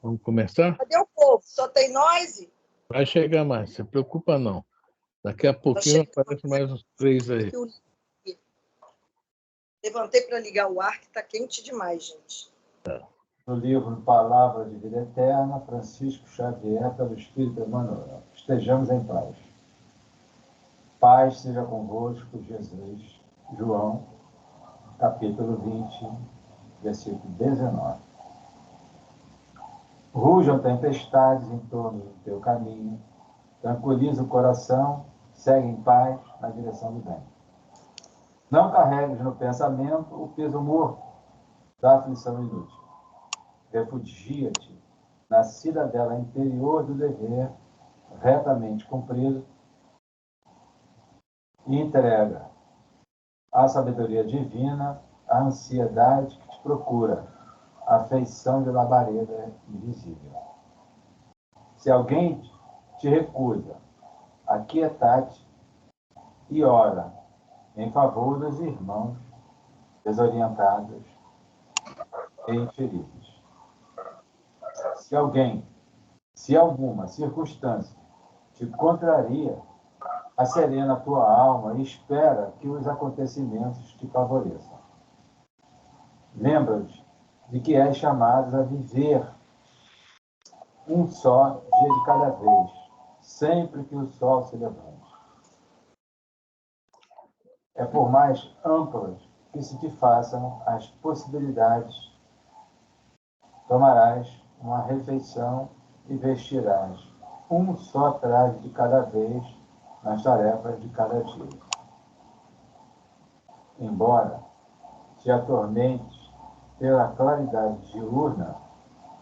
Vamos começar? Cadê o povo? Só tem nós? Vai chegar mais, se preocupa não. Daqui a pouquinho aparecem mais uns 3 aí. Levantei para ligar o ar, que está quente demais, gente. No livro Palavra de Vida Eterna, Francisco Xavier, pelo Espírito Emmanuel. Estejamos em paz. Paz seja convosco, Jesus. João, capítulo 20, versículo 19. Rujam tempestades em torno do teu caminho, tranquiliza o coração, segue em paz na direção do bem. Não carregues no pensamento o peso morto da aflição inútil. Refugia-te na cidadela interior do dever, retamente cumprido, e entrega à sabedoria divina a ansiedade que te procura, a afeição de labareda invisível. Se alguém te recusa, aquietar-te e ora em favor dos irmãos desorientados e inferidos. Se alguma circunstância te contraria, aserena a tua alma e espera que os acontecimentos te favoreçam. Lembra-te de que és chamado a viver um só dia de cada vez, sempre que o sol se levante. É por mais amplas que se te façam as possibilidades, tomarás uma refeição e vestirás um só traje de cada vez nas tarefas de cada dia. Embora te atormentes pela claridade diurna,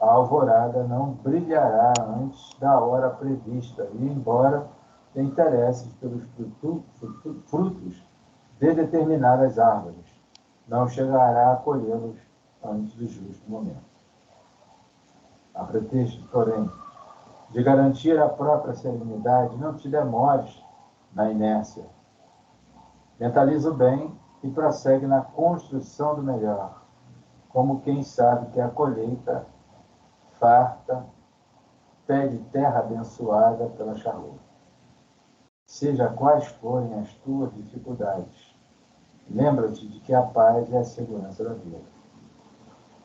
a alvorada não brilhará antes da hora prevista, e embora te interesses pelos frutos de determinadas árvores, não chegará a colhê-los antes do justo momento. A pretexto, porém, de garantir a própria serenidade, não te demores na inércia. Mentaliza o bem e prossegue na construção do melhor, como quem sabe que a colheita farta pede terra abençoada pela charrua. Seja quais forem as tuas dificuldades, lembra-te de que a paz é a segurança da vida.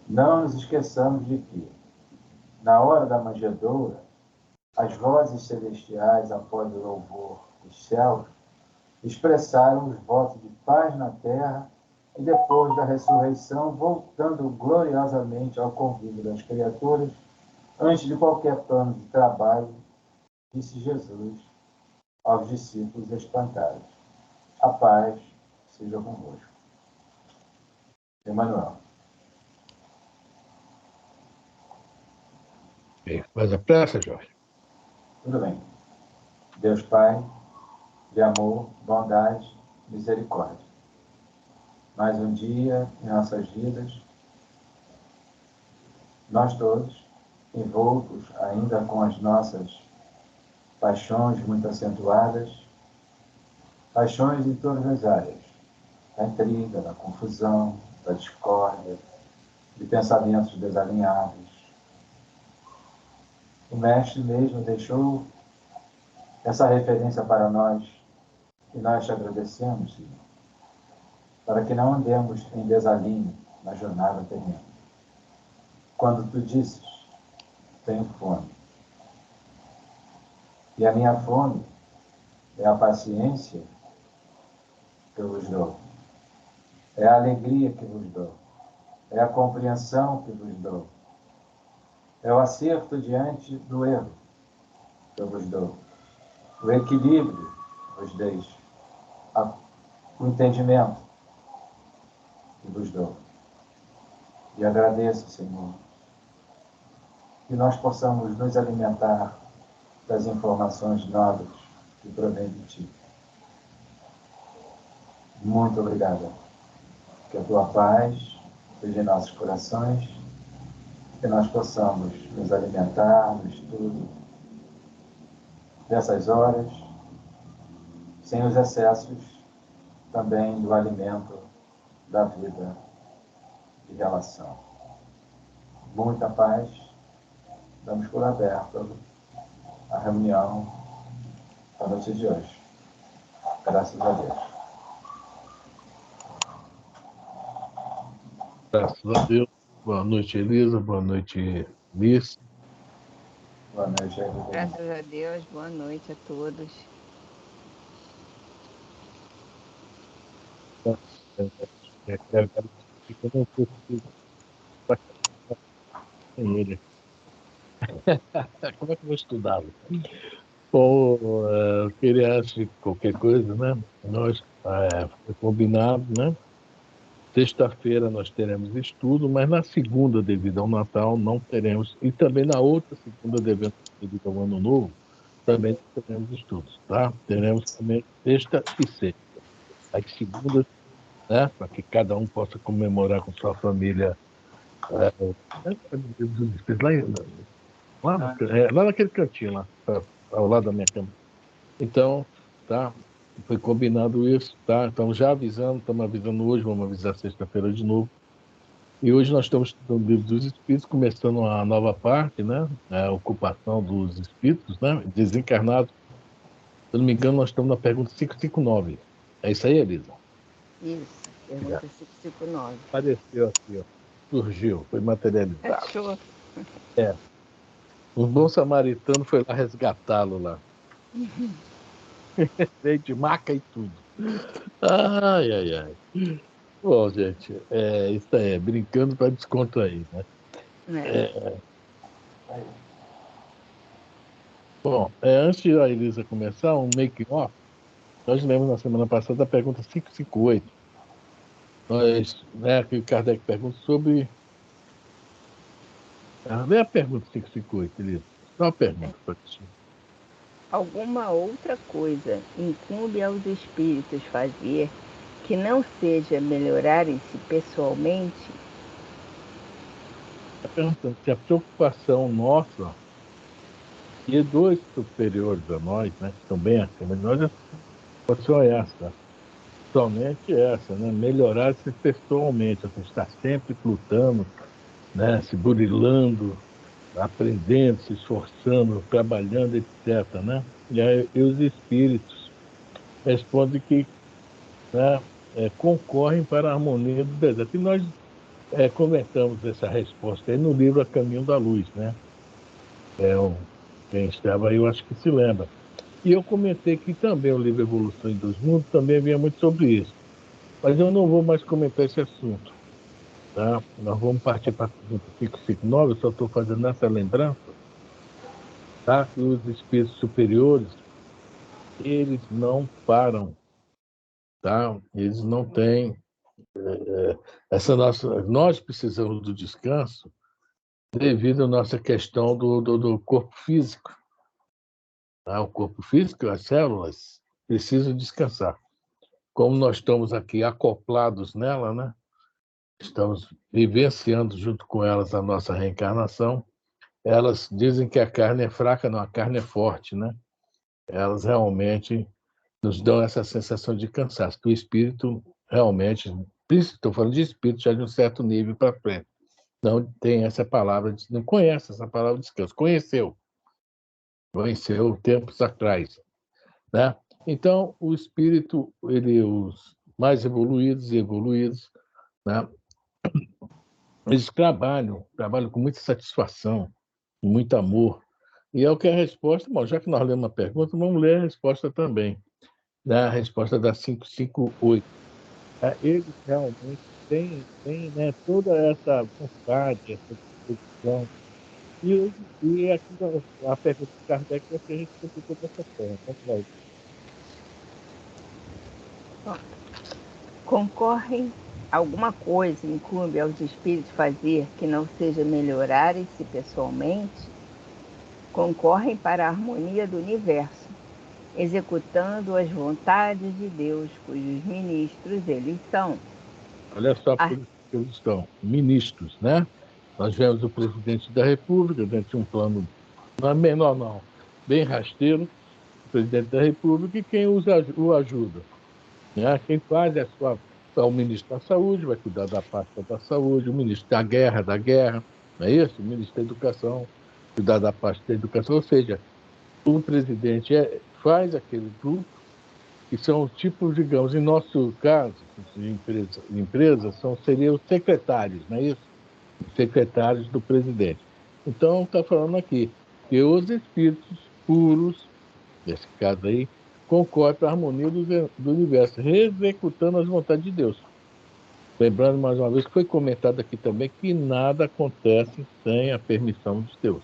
Não nos esqueçamos de que, na hora da manjedoura, as vozes celestiais, após o louvor dos céus, expressaram os votos de paz na terra e, depois da ressurreição, voltando gloriosamente ao convívio das criaturas, antes de qualquer plano de trabalho, disse Jesus aos discípulos espantados: a paz seja convosco. Emmanuel. Faz a pressa, Jorge. Tudo bem. Deus Pai, de amor, bondade, misericórdia. Mais um dia em nossas vidas, nós todos, envoltos ainda com as nossas paixões muito acentuadas, paixões em todas as áreas, da intriga, da confusão, da discórdia, de pensamentos desalinhados. O Mestre mesmo deixou essa referência para nós, e nós te agradecemos, Senhor, para que não andemos em desalinho na jornada terrena. Quando tu disses, tenho fome, e a minha fome é a paciência que eu vos dou, é a alegria que vos dou, é a compreensão que vos dou, é o acerto diante do erro que eu vos dou, o equilíbrio que vos deixo, o entendimento que vos dou. E agradeço, Senhor, que nós possamos nos alimentar das informações nobres que provém de Ti. Muito obrigado. Que a Tua paz esteja em nossos corações, que nós possamos nos alimentar no estudo dessas horas, sem os excessos também do alimento da vida de relação. Muita paz damos por aberta a reunião da noite de hoje. Graças a Deus. Graças a Deus. Boa noite, Elisa. Boa noite, Miss. Boa noite, Elisa. Graças a Deus, boa noite a todos. Sem ele. Como é que eu vou estudá-lo? Bom, eu queria, antes de qualquer coisa, né? Nós foi combinado, né? Sexta-feira nós teremos estudo, mas na segunda, devido ao Natal, não teremos. E também na outra segunda, devido ao Ano Novo, também não teremos estudos, tá? Teremos também sexta e sexta. As segundas, né? Para que cada um possa comemorar com sua família. Lá naquele cantinho lá, ao lado da minha cama. Então, tá? Foi combinado isso, tá? Então, já avisando, estamos avisando hoje, vamos avisar sexta-feira de novo. E hoje nós estamos estudando o livro dos Espíritos, começando a nova parte, né? A ocupação dos Espíritos, né? Desencarnados. Se eu não me engano, nós estamos na pergunta 559. É isso aí, Elisa? Isso, pergunta 559. Apareceu aqui, ó. Surgiu, foi materializado. Achou? O bom samaritano foi lá resgatá-lo lá. Veio de maca e tudo. Ai, ai, ai. Bom, gente, isso aí, brincando para descontrair, né? Bom, antes da Elisa começar, um making-off, nós lemos na semana passada a pergunta 558. Nós, né, que o Kardec pergunta sobre... Lê a pergunta 558, Elisa. Só uma pergunta para ti. Alguma outra coisa incumbe aos espíritos fazer que não seja melhorarem-se pessoalmente? Está perguntando se a preocupação nossa e dos superiores a nós, né, que estão bem acima de nós, pode ser essa. Somente essa, né? Melhorar-se pessoalmente, você estar sempre lutando, né? Se burilando, aprendendo, se esforçando, trabalhando, etc. Né? E aí os espíritos respondem que, né, concorrem para a harmonia do deserto. E nós comentamos essa resposta aí no livro A Caminho da Luz, né? Quem estava aí, eu acho que se lembra. E eu comentei que também o livro Evolução dos Mundos também vinha muito sobre isso. Mas eu não vou mais comentar esse assunto. Tá? Nós vamos partir para a pergunta 559, eu só estou fazendo essa lembrança, tá? Que os espíritos superiores, eles não param, tá? Eles não têm essa nossa... Nós precisamos do descanso devido à nossa questão do corpo físico. Tá? O corpo físico, as células, precisam descansar. Como nós estamos aqui acoplados nela, né? Estamos vivenciando junto com elas a nossa reencarnação. Elas dizem que a carne é fraca, não, a carne é forte, né? Elas realmente nos dão essa sensação de cansaço. O espírito realmente, estou falando de espírito já de um certo nível para frente, não tem essa palavra, não conhece essa palavra de descanso. Conheceu tempos atrás, né? Então, o espírito, os mais evoluídos, né? Eles trabalham com muita satisfação, com muito amor. E é o que é a resposta. Bom, já que nós lemos uma pergunta, vamos ler a resposta também. Né? A resposta da 558. Eles realmente têm, né, toda essa vontade, essa disposição. E aqui a pergunta de Kardec vai ser respondida dessa forma. Vamos lá. Concorrem alguma coisa incumbe aos espíritos fazer que não seja melhorarem-se pessoalmente? Concorrem para a harmonia do universo, executando as vontades de Deus, cujos ministros eles são. Olha só por isso que eles estão ministros, né? Nós vemos o presidente da República dentro de um plano, não é menor não, bem rasteiro, o presidente da República e quem o ajuda. Né? Quem faz é o ministro da Saúde, vai cuidar da pasta da saúde, o ministro da guerra, não é isso? O ministro da Educação. cuidar da parte da educação, ou seja, o presidente faz aquele grupo, que são os tipos, digamos, em nosso caso, de empresa seriam os secretários, não é isso? Os secretários do presidente. Então, está falando aqui que os espíritos puros, nesse caso aí, concorrem para a harmonia do universo, executando as vontades de Deus. Lembrando mais uma vez que foi comentado aqui também que nada acontece sem a permissão de Deus.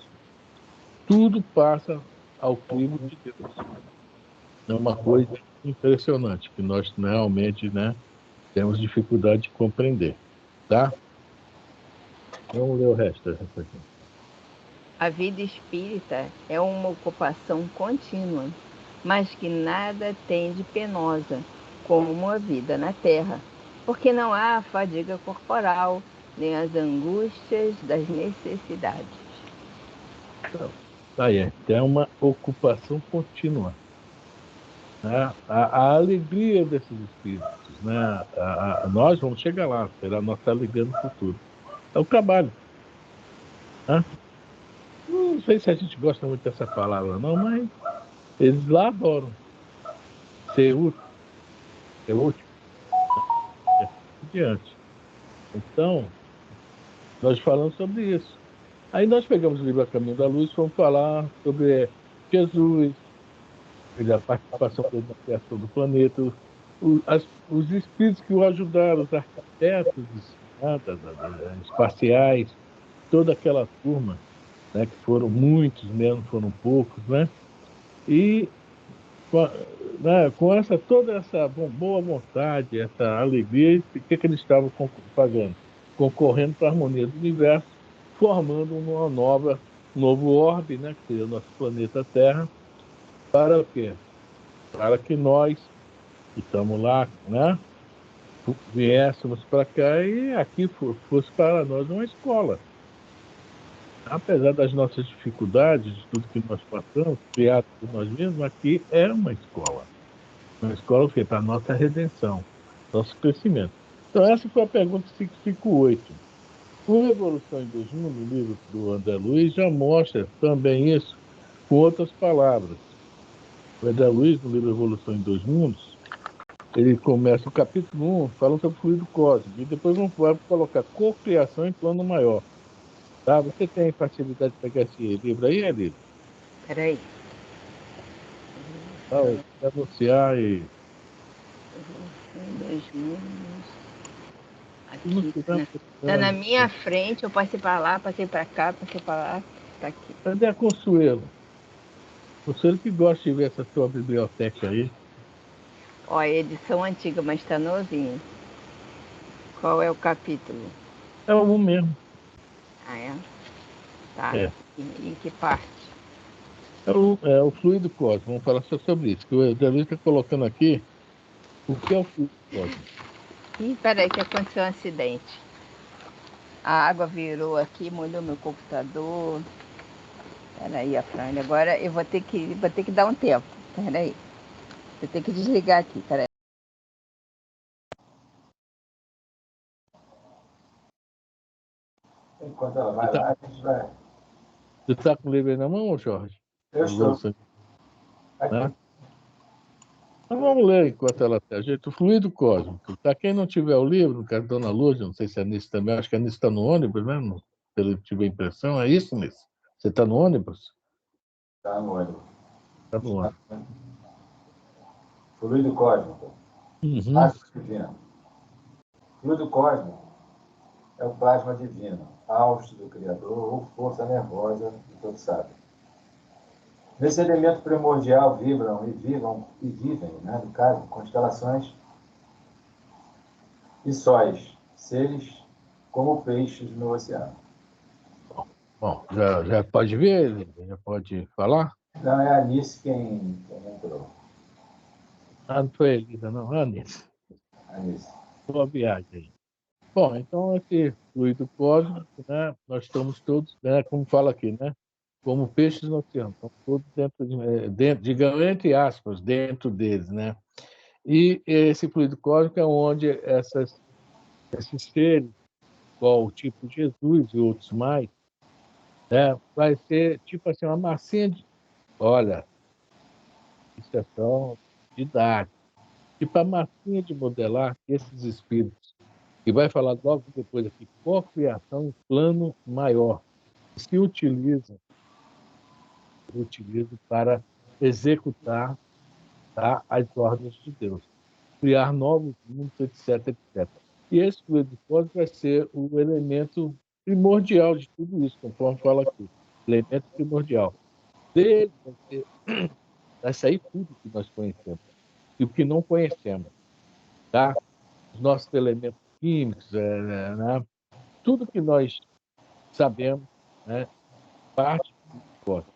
Tudo passa ao crivo de Deus. É uma coisa impressionante que nós realmente, né, temos dificuldade de compreender, tá? Vamos ler o resto. A vida espírita é uma ocupação contínua, mas que nada tem de penosa, como uma vida na terra, porque não há a fadiga corporal, nem as angústias das necessidades. Então, aí, é uma ocupação contínua. Né? A alegria desses espíritos, né? Nós vamos chegar lá, será a nossa alegria no futuro. É o trabalho. Né? Não sei se a gente gosta muito dessa palavra, não, mas eles lá adoram ser útil, e assim por diante. Então, nós falamos sobre isso. Aí nós pegamos o livro A Caminho da Luz, fomos falar sobre Jesus, a participação dele na criação do planeta, os espíritos que o ajudaram, os arquitetos, né, espaciais, toda aquela turma, né, que foram muitos mesmo, foram poucos, né? E com toda essa boa vontade, essa alegria, o que eles estavam fazendo? Concorrendo para a harmonia do universo, formando um novo orbe, né, que seria o nosso planeta Terra, para o quê? Para que nós, que estamos lá, né, viéssemos para cá e aqui fosse para nós uma escola. Apesar das nossas dificuldades, de tudo que nós passamos, criado por nós mesmos, aqui é uma escola. Uma escola o quê? Para a nossa redenção, nosso crescimento. Então, essa foi a pergunta 558. O Revolução em 2000, no livro do André Luiz, já mostra também isso com outras palavras. O André Luiz, no livro Revolução em Dois Mundos, ele começa o capítulo 1 falando sobre o fluido cósmico, e depois vai colocar cocriação em plano maior. Tá? Você tem facilidade de pegar esse livro aí, Elida? Peraí. Tá, anunciar e. Dois mundos. Não Aqui. está Tá na precisando. minha frente, eu passei para lá, passei para cá, passei para lá. Tá aqui. Cadê a Consuelo? Consuelo que gosta de ver essa sua biblioteca aí. Ó, a edição antiga, mas está novinha. Qual é o capítulo? É o um mesmo. Ah, é? Tá. É. Em que parte? É o fluido cósmico. Vamos falar só sobre isso. Que o Edelio está colocando aqui o que é o fluido cósmico. Ih, peraí, que aconteceu um acidente. A água virou aqui, molhou meu computador. Peraí, Afrânio, agora eu vou ter que dar um tempo. Peraí. Eu tenho que desligar aqui, peraí. Enquanto ela vai lá, a gente vai. Você está com o livro aí na mão, Jorge? Eu estou. Né? Aqui. Então vamos ler enquanto ela tem ajeita. O fluido cósmico. Para quem não tiver o livro, que é a Dona Lúcia, não sei se a Nisso também, acho que a Nisso está no ônibus, né? Pelo que tive a impressão, é isso, Nisso? Você está no ônibus? Está no olho. Está no ônibus. Fluido cósmico. Uhum. Divino. Fluido cósmico é o plasma divino, hausto do Criador ou força nervosa do todo sábio. Nesse elemento primordial vibram e vivem, né, no caso, constelações e sóis, seres como peixes no oceano. Bom, já pode ver? Já pode falar? Não é a Anice quem entrou. Ah, não foi Elisa, não. Anice. Anice. Boa viagem aí. Bom, então esse fluido cósmico, né? Nós estamos todos, né, como fala aqui, né? Como peixes no oceano, estamos todos digamos, entre aspas, dentro deles, né? E esse fluido cósmico é onde esses seres, igual o tipo Jesus e outros mais, Vai ser tipo assim, uma massinha de. Olha, isso é só didático. Tipo a massinha de modelar que esses espíritos, e vai falar logo depois aqui, cocriação em plano maior, se utiliza para executar, tá, as ordens de Deus, criar novos mundos, etc, etc. E esse fluido de cósmico vai ser o elemento primordial de tudo isso, conforme fala aqui. Elemento primordial. Dele vai sair tudo que nós conhecemos e o que não conhecemos, tá? Os nossos elementos químicos, né? Tudo que nós sabemos, né? Parte do cósmico.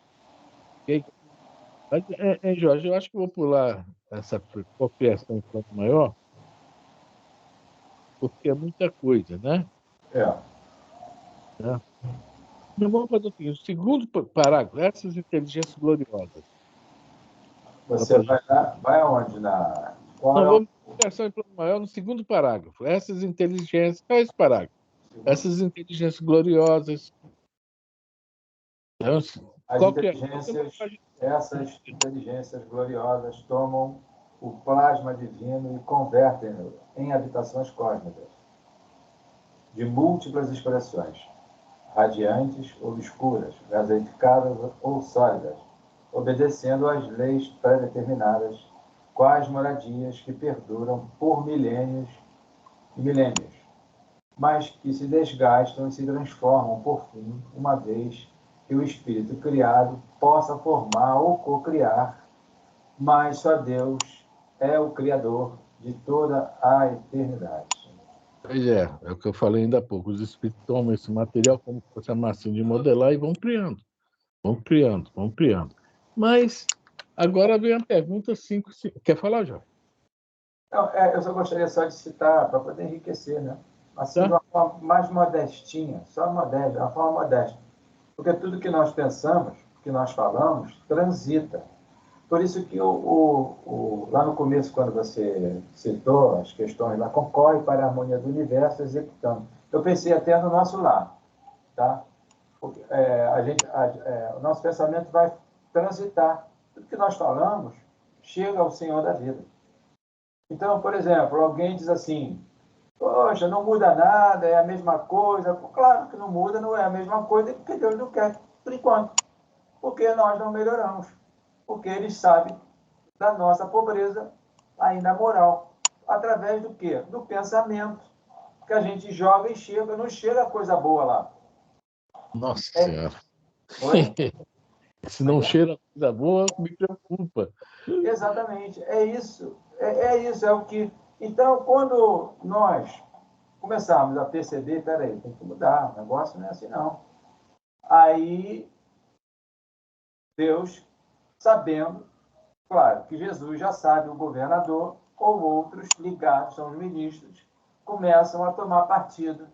Ok? Mas, Jorge, eu acho que eu vou pular essa cocriação em plano maior, porque é muita coisa, né? É. Né? Então, vamos fazer o seguinte: o segundo parágrafo, essas inteligências gloriosas. Você vai aonde? Qual Não, é o vamos cocriação em plano maior no segundo parágrafo. Essas inteligências, qual é esse parágrafo? segundo? Essas inteligências gloriosas. Então, As qual que é? essas inteligências gloriosas tomam o plasma divino e convertem-no em habitações cósmicas, de múltiplas expressões, radiantes ou escuras, gaseificadas ou sólidas, obedecendo às leis pré-determinadas, quais moradias que perduram por milênios e milênios, mas que se desgastam e se transformam por fim, uma vez que o espírito criado possa formar ou cocriar, mas só Deus é o criador de toda a eternidade. Pois é o que eu falei ainda há pouco. Os espíritos tomam esse material como se fosse a massinha de modelar e vão criando, vão criando, vão criando. Mas agora vem a pergunta 5. Quer falar, Jorge? Não, eu só gostaria só de citar, para poder enriquecer, né? Assim, de Tá? uma forma mais modestinha, só modesta, de uma forma modesta. Porque tudo que nós pensamos, que nós falamos, transita. Por isso que lá no começo, quando você citou as questões lá, concorre para a harmonia do universo executando. Eu pensei até no nosso lar, tá? Porque, o nosso pensamento vai transitar. Tudo que nós falamos chega ao Senhor da vida. Então, por exemplo, alguém diz assim, poxa, não muda nada, é a mesma coisa. Claro que não muda, não é a mesma coisa, porque Deus não quer, por enquanto. Porque nós não melhoramos. Porque Ele sabe da nossa pobreza, ainda moral. Através do quê? Do pensamento que a gente joga e chega, não chega coisa boa lá. Nossa É, Senhora. oi? Se não cheira coisa boa, me preocupa. Exatamente, é isso. É isso, é o que. Então, quando nós começarmos a perceber, peraí, tem que mudar, o negócio não é assim não. Aí, Deus, sabendo, claro, que Jesus já sabe, o governador ou outros ligados, são os ministros, começam a tomar partido.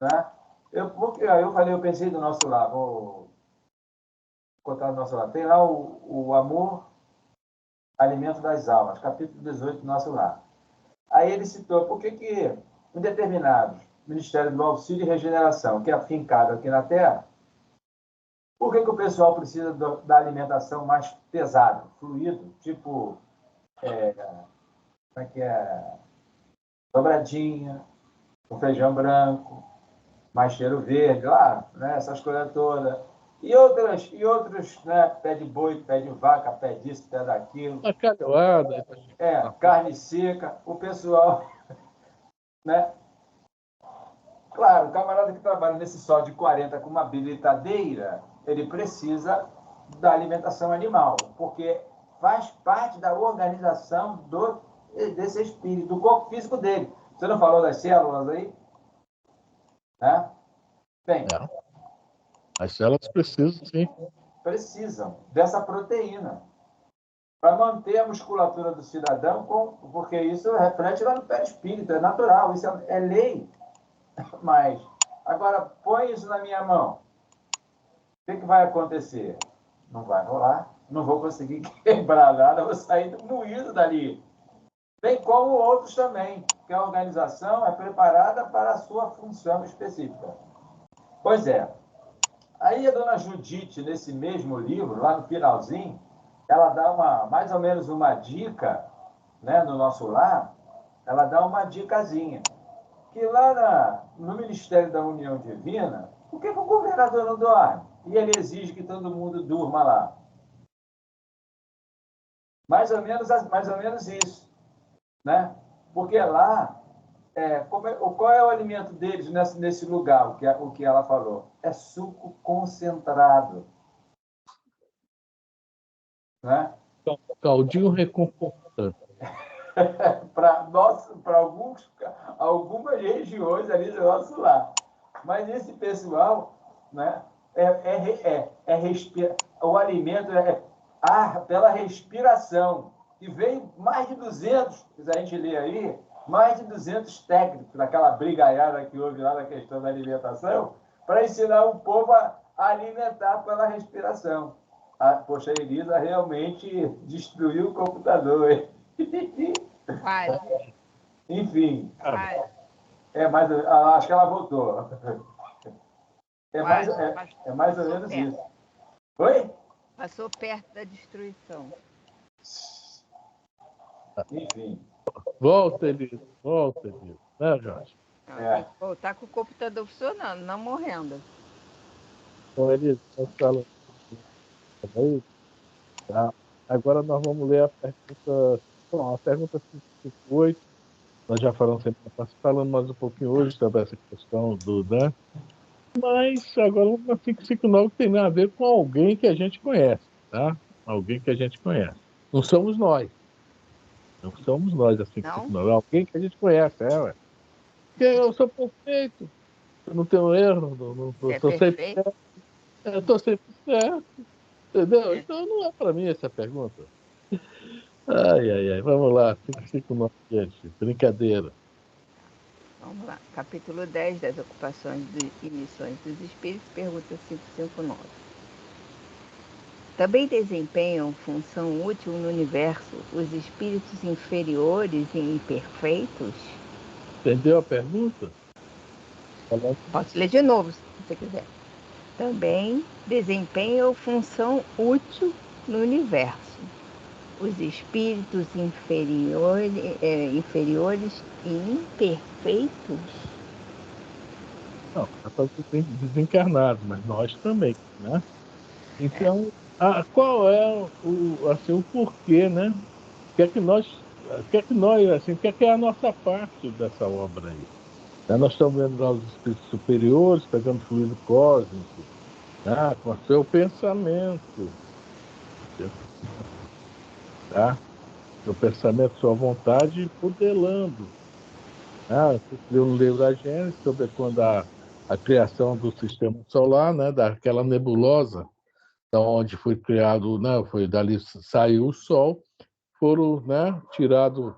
Né? Eu falei, eu pensei do nosso lado, vou contar do nosso lado. Tem lá o amor, alimento das almas, capítulo 18 do nosso lar. Aí ele citou por que em determinados Ministério do Auxílio e Regeneração, que é afincado aqui na Terra, por que o pessoal precisa da alimentação mais pesada, fluido, tipo, como é que é? Dobradinha, com feijão branco, mais cheiro verde, lá, né? Essas coisas todas. E outros, né? Pé de boi, pé de vaca, pé disso, pé daquilo. Uma calhada. Carne seca, o pessoal, né? Claro, o camarada que trabalha nesse sol de 40 com uma bilheteira, ele precisa da alimentação animal, porque faz parte da organização desse espírito, do corpo físico dele. Você não falou das células aí? Né? Bem, As células precisam, sim. precisam dessa proteína para manter a musculatura do cidadão, porque isso reflete lá no perispírito, é natural, isso é lei. Mas, agora, põe isso na minha mão. O que vai acontecer? Não vai rolar, não vou conseguir quebrar nada, vou sair moído dali. Bem como outros também, que a organização é preparada para a sua função específica. Pois é, Aí a dona Judite, nesse mesmo livro, lá no finalzinho, ela dá mais ou menos uma dica, né, no nosso lar, ela dá uma dicasinha. Que lá no Ministério da União Divina, por que o governador não dorme? E ele exige que todo mundo durma lá. Mais ou menos isso, né? Porque lá, qual é o alimento deles nesse lugar, o que ela falou? É suco concentrado, né? Caldinho reconfortante. Para algumas regiões ali do nosso lar. Mas esse pessoal, né, o alimento é ar pela respiração. E vem mais de 200, se a gente lê aí, mais de 200 técnicos naquela brigaiada que houve lá na questão da alimentação, para ensinar o povo a alimentar pela respiração. Poxa, a Elisa realmente destruiu o computador, hein? Quase, Enfim, quase, acho que ela voltou. quase. É mais ou Passou menos perto. isso. Oi? Passou perto da destruição. Enfim. Volta, Elisa. Né, Jorge? Não, tem que voltar com o computador funcionando, não morrendo. Então, Elisa, nós falamos aí, tá? Agora nós vamos ler a pergunta. Bom, a pergunta 558. Nós já falamos sempre, falando mais um pouquinho hoje sobre essa questão do, né? Mas agora uma 559 tem a ver com alguém que a gente conhece, tá? Alguém que a gente conhece. Não somos nós. Não somos nós a Não? 559. É alguém que a gente conhece, ué. Porque eu sou perfeito, eu não tenho erro, Você é estou sempre perfeito? certo, eu estou sempre certo, entendeu? É. Então não é para mim essa pergunta. Ai, ai, ai, vamos lá, 559, gente, brincadeira. Vamos lá. Capítulo 10 das ocupações e missões dos espíritos, pergunta 559. Também desempenham função útil no universo os espíritos inferiores e imperfeitos? Entendeu a pergunta? Falando Posso ler de novo, se você quiser. Também desempenham função útil no universo os espíritos inferiores e imperfeitos? não, é para desencarnados, mas nós também, né? É. Então, qual é assim, o porquê, né? O que é a nossa parte dessa obra aí? Né? Nós estamos vendo lá os espíritos superiores, pegando fluido cósmico, né? Com o seu pensamento, tá? Seu pensamento, sua vontade, modelando. Você leu no livro da Gênesis sobre quando a criação do sistema solar, né? Daquela nebulosa, da onde foi criado, né? Foi dali saiu o Sol, foram, né? Tirado.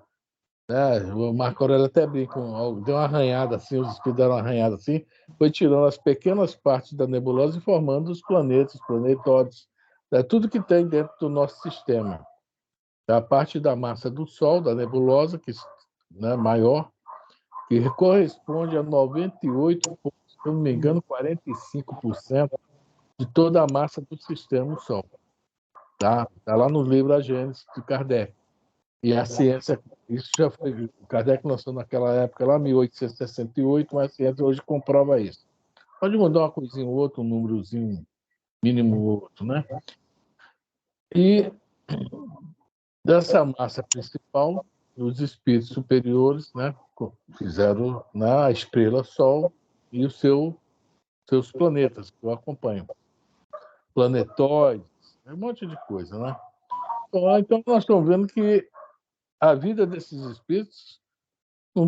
O Marco Aurélio até brinca, deu uma arranhada assim, os espíritos deram uma arranhada assim, foi tirando as pequenas partes da nebulosa e formando os planetas, os planetóides, tudo que tem dentro do nosso sistema. A parte da massa do Sol, da nebulosa, que, né, maior, que corresponde a 98, se eu não me engano, 45% de toda a massa do sistema Sol. Tá lá no livro A Gênese de Kardec. E a ciência, isso já foi, o Kardec lançou naquela época, lá 1868, mas a ciência hoje comprova isso. Pode mudar uma coisinha ou outra, um númerozinho mínimo ou outro, né? E dessa massa principal, os espíritos superiores, né, fizeram a estrela Sol e os seus planetas que o acompanham. Planetóides, um monte de coisa, né? Então nós estamos vendo que a vida desses espíritos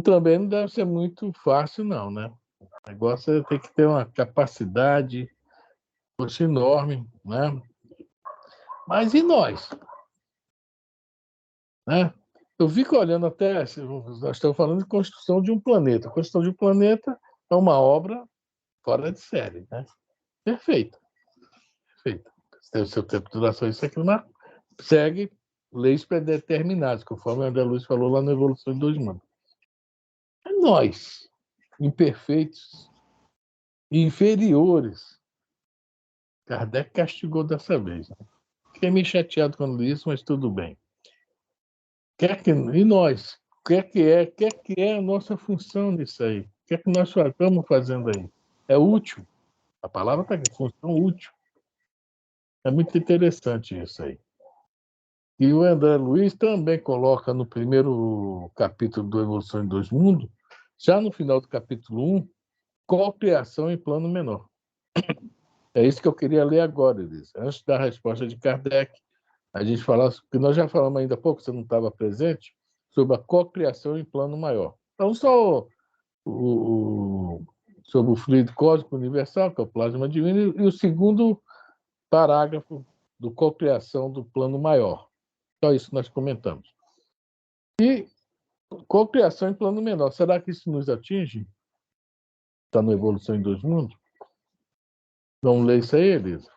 também não deve ser muito fácil, não, né? O negócio é ter que ter uma capacidade enorme, né? Mas e nós? Né? Eu fico olhando até, nós estamos falando de construção de um planeta. A construção de um planeta é uma obra fora de série, né? Perfeita, perfeita. Tem o seu tempo de duração, isso aqui, mas segue leis predeterminadas, conforme a André Luiz falou lá na Evolução de 2000. É nós, imperfeitos, inferiores, Kardec castigou dessa vez. Né? Fiquei meio chateado quando li isso, mas tudo bem. E nós? O que é a nossa função nisso aí? O que é que nós estamos fazendo aí? É útil. A palavra está aqui, função útil. É muito interessante isso aí. E o André Luiz também coloca no primeiro capítulo do Evolução em Dois Mundos, já no final do capítulo 1, cocriação em plano menor. É isso que eu queria ler agora, Elisa. Antes da resposta de Kardec, a gente falar, porque nós já falamos ainda há pouco, você não estava presente, sobre a cocriação em plano maior. Então, só sobre o fluido cósmico universal, que é o plasma divino, e o segundo parágrafo do cocriação do plano maior. Só isso nós comentamos. E cocriação em plano menor. Será que isso nos atinge? Está no Evolução em Dois Mundos? Vamos ler isso aí, Elisa?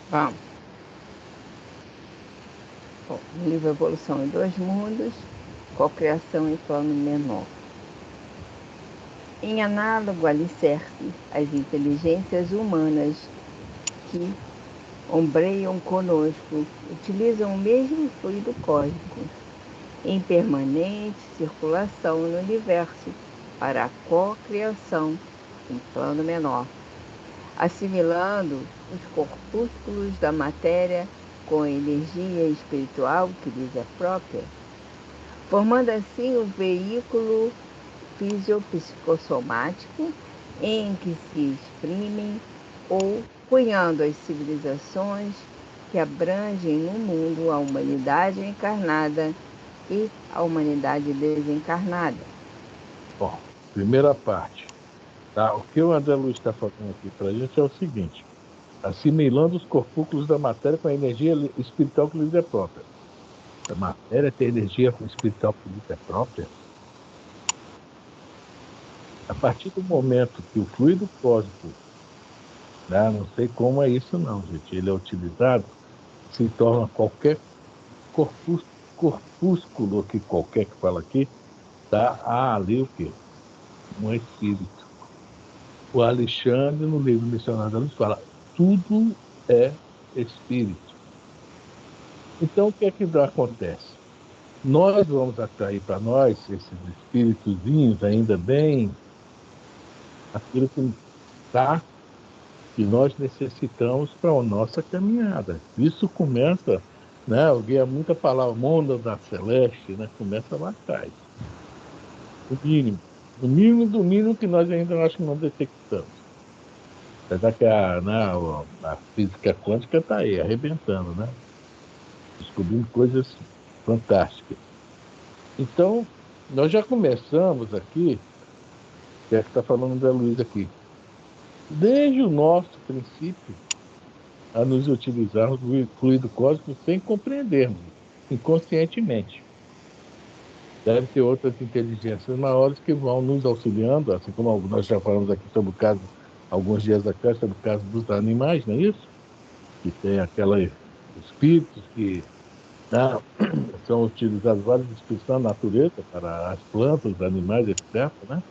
Vamos. Bom, no livro Evolução em Dois Mundos, cocriação em plano menor. Em análogo alicerce, as inteligências humanas que ombreiam conosco utilizam o mesmo fluido cósmico em permanente circulação no universo para a cocriação em plano menor, assimilando os corpúsculos da matéria com a energia espiritual que lhes é própria, formando assim o veículo fisiopsicossomático em que se exprimem ou cunhando as civilizações que abrangem no mundo a humanidade encarnada e a humanidade desencarnada. Bom, primeira parte. Tá? O que o André Luiz está falando aqui para a gente é o seguinte: assimilando os corpúsculos da matéria com a energia espiritual que lhes é própria. A matéria tem energia espiritual que lhes é própria. A partir do momento que o fluido cósmico, né, não sei como é isso não, gente, ele é utilizado, se torna qualquer corpúsculo que qualquer que fala aqui, tá? Há ali o quê? Um espírito. O Alexandre, no livro Missionário da Luz, fala: tudo é espírito. Então, o que é que acontece? Nós vamos atrair para nós, esses espíritozinhos, ainda bem, aquilo que nós necessitamos para a nossa caminhada. Isso começa, né? Alguém há muita palavra, mundo da celeste, né? Começa lá atrás. O mínimo. O mínimo do mínimo que nós ainda acho que não detectamos. Apesar que a física quântica está aí, arrebentando, né? Descobrindo coisas fantásticas. Então, nós já começamos aqui, que é que está falando da Luiz aqui, desde o nosso princípio, a nos utilizarmos do fluido cósmico sem compreendermos, inconscientemente. Deve ter outras inteligências maiores que vão nos auxiliando, assim como nós já falamos aqui sobre o caso, alguns dias atrás, sobre o caso dos animais, não é isso? Que tem aqueles espíritos que, né, são utilizados vários espíritos na natureza para as plantas, os animais, etc., né?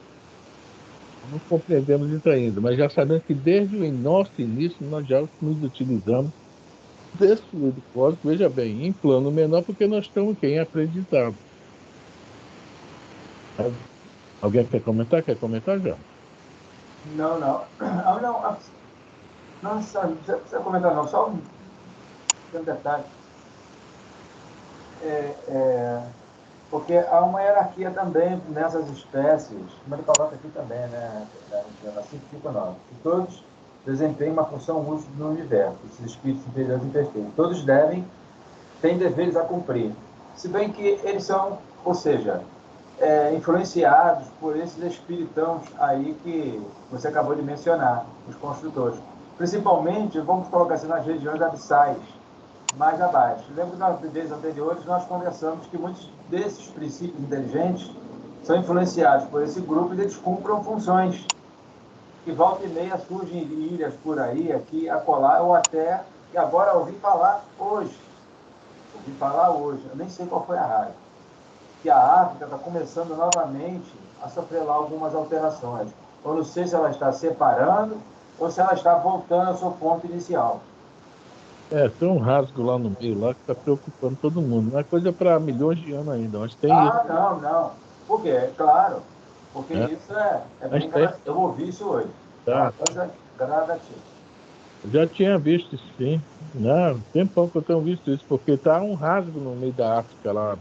Não compreendemos isso ainda, mas já sabemos que desde o nosso início nós já nos utilizamos desse fluido cósmico, veja bem, em plano menor, porque nós estamos em aprendizado. Alguém quer comentar? Quer comentar, já? Não, não. Ah, não, nossa, não precisa comentar não, só um detalhe. Porque há uma hierarquia também nessas espécies, como ele coloca aqui também, né? Na 559, que todos desempenham uma função útil no universo, esses espíritos inferiores imperfeitos. Todos têm deveres a cumprir. Se bem que eles são, ou seja, influenciados por esses espiritãos aí que você acabou de mencionar, os construtores. Principalmente, vamos colocar assim, nas regiões abissais, mais abaixo. Lembro que nas vezes anteriores nós conversamos que muitos desses princípios inteligentes são influenciados por esse grupo e eles cumprem funções que volta e meia surgem ilhas por aí, aqui, acolá, ou até, e agora ouvi falar hoje, eu nem sei qual foi a rádio, que a África está começando novamente a sofrer lá algumas alterações. Eu não sei se ela está separando ou se ela está voltando ao seu ponto inicial. Tem um rasgo lá no meio lá que está preocupando todo mundo. Não é coisa para milhões de anos ainda, mas tem isso, Ah, não, não. Por quê? Claro. Porque né? isso é Mas bem tem, gradativo. Eu ouvi isso hoje. É uma tá. coisa gradativa. Eu já tinha visto isso, sim. Não, tem pouco que eu tenho visto isso, porque está um rasgo no meio da África lá.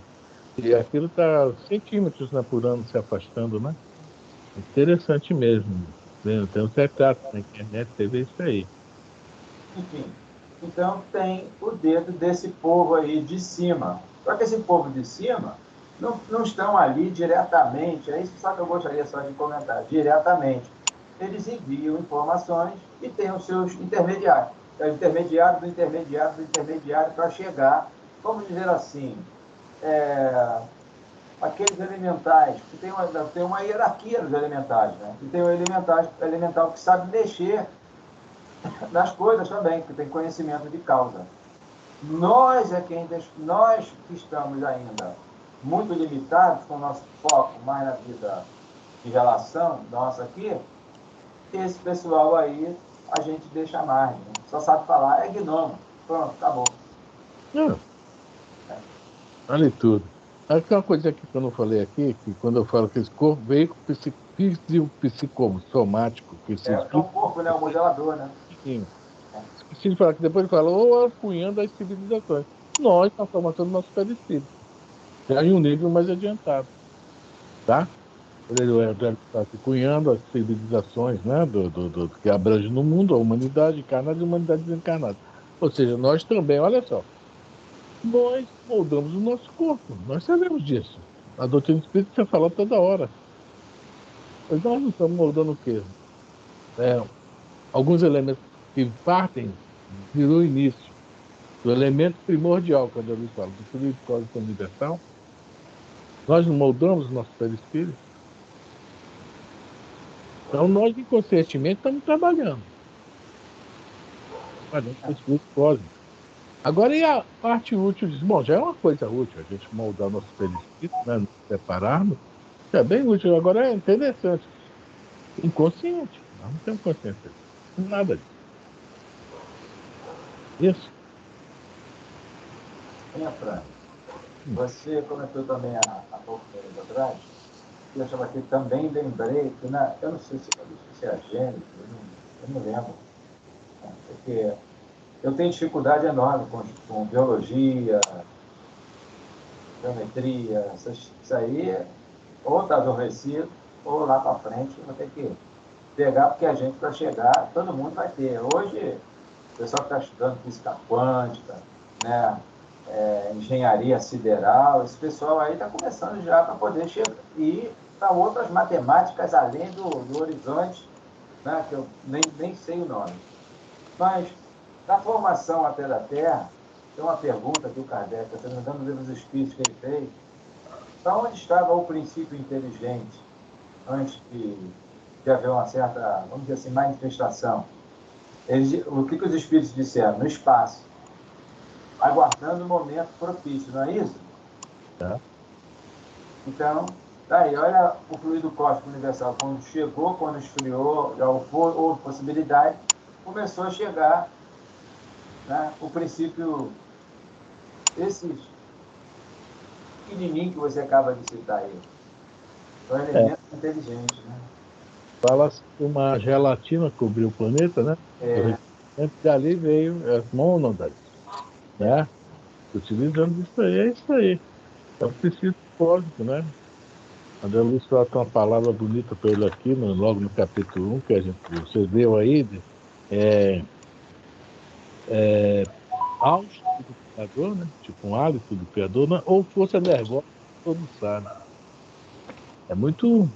E aquilo está centímetros, né, por ano se afastando, né? Interessante mesmo. Tem um retrato na internet, você vê isso aí. Enfim, então tem o dedo desse povo aí de cima. Só que esse povo de cima não estão ali diretamente, é isso só que eu gostaria só de comentar, diretamente. Eles enviam informações e têm os seus intermediários. É o intermediário do intermediário do intermediário para chegar, vamos dizer assim, é, aqueles elementais, que tem uma hierarquia dos elementais, né? E tem o elemental que sabe mexer nas coisas também, que tem conhecimento de causa. Nós que estamos ainda muito limitados com o nosso foco mais na vida de relação nossa aqui, esse pessoal aí a gente deixa à margem. Só sabe falar, é gnomo. Pronto, acabou. Não, vale tudo. Aqui uma coisa que eu não falei aqui, que quando eu falo que esse corpo veio psicossomático, que se É o explica corpo, né? O modelador, né? pouquinho. Esqueci de falar que depois ele fala, ou apunhando as civilizações. Nós, na formação do nosso perispírito, já em um nível mais adiantado, tá? Ele está cunhando as civilizações, né, que abrange no mundo, a humanidade encarnada e a humanidade desencarnada. Ou seja, nós também, olha só, nós moldamos o nosso corpo, nós sabemos disso. A doutrina espírita você fala toda hora. Mas nós não estamos moldando o quê? É, alguns elementos que partem do início, do elemento primordial, quando eu lhes falo, do fluido cósmico universal, nós não moldamos o nosso perispírito. Então, nós inconscientemente estamos trabalhando com esse fluido cósmico. Agora, e a parte útil disso? Bom, já é uma coisa útil, a gente moldar o nosso perispírito, né, nos separarmos, é bem útil. Agora, é interessante, inconsciente, nós não temos consciência disso, nada disso. Isso. Minha Fran, você comentou também há pouco tempo atrás, e eu estava aqui também lembrei que, eu não sei se é a Gênesis, eu não lembro, né, porque eu tenho dificuldade enorme com biologia, geometria, isso aí, ou está adormecido, ou lá para frente eu vou ter que pegar, porque a gente, para chegar, todo mundo vai ter. Hoje, o pessoal que está estudando física quântica, né, engenharia sideral, esse pessoal aí está começando já para poder chegar e para outras matemáticas além do horizonte, né, que eu nem sei o nome. Mas, na formação até da Terra, tem uma pergunta que o Kardec, se não me engano, no livro dos Espíritos que ele fez, para onde estava o princípio inteligente antes de haver uma certa, vamos dizer assim, manifestação? O que os Espíritos disseram? No espaço, aguardando o momento propício, não é isso? Tá? Então, daí, olha o fluido cósmico universal, quando chegou, quando esfriou, já houve possibilidade, começou a chegar, né, o princípio, esses pequenininho que você acaba de citar aí, são É, elementos inteligentes, né? fala-se que uma gelatina cobriu o planeta, né? Do É, revestimento, dali veio as mônadas, né? Utilizando isso aí, é isso aí. É o princípio cósmico, né? André Luiz fala uma palavra bonita para ele aqui, logo no capítulo 1, que você leu aí, é, hálito do Criador, né? Tipo um hálito do Criador, né? Ou força nervosa, todo sabe. É muito,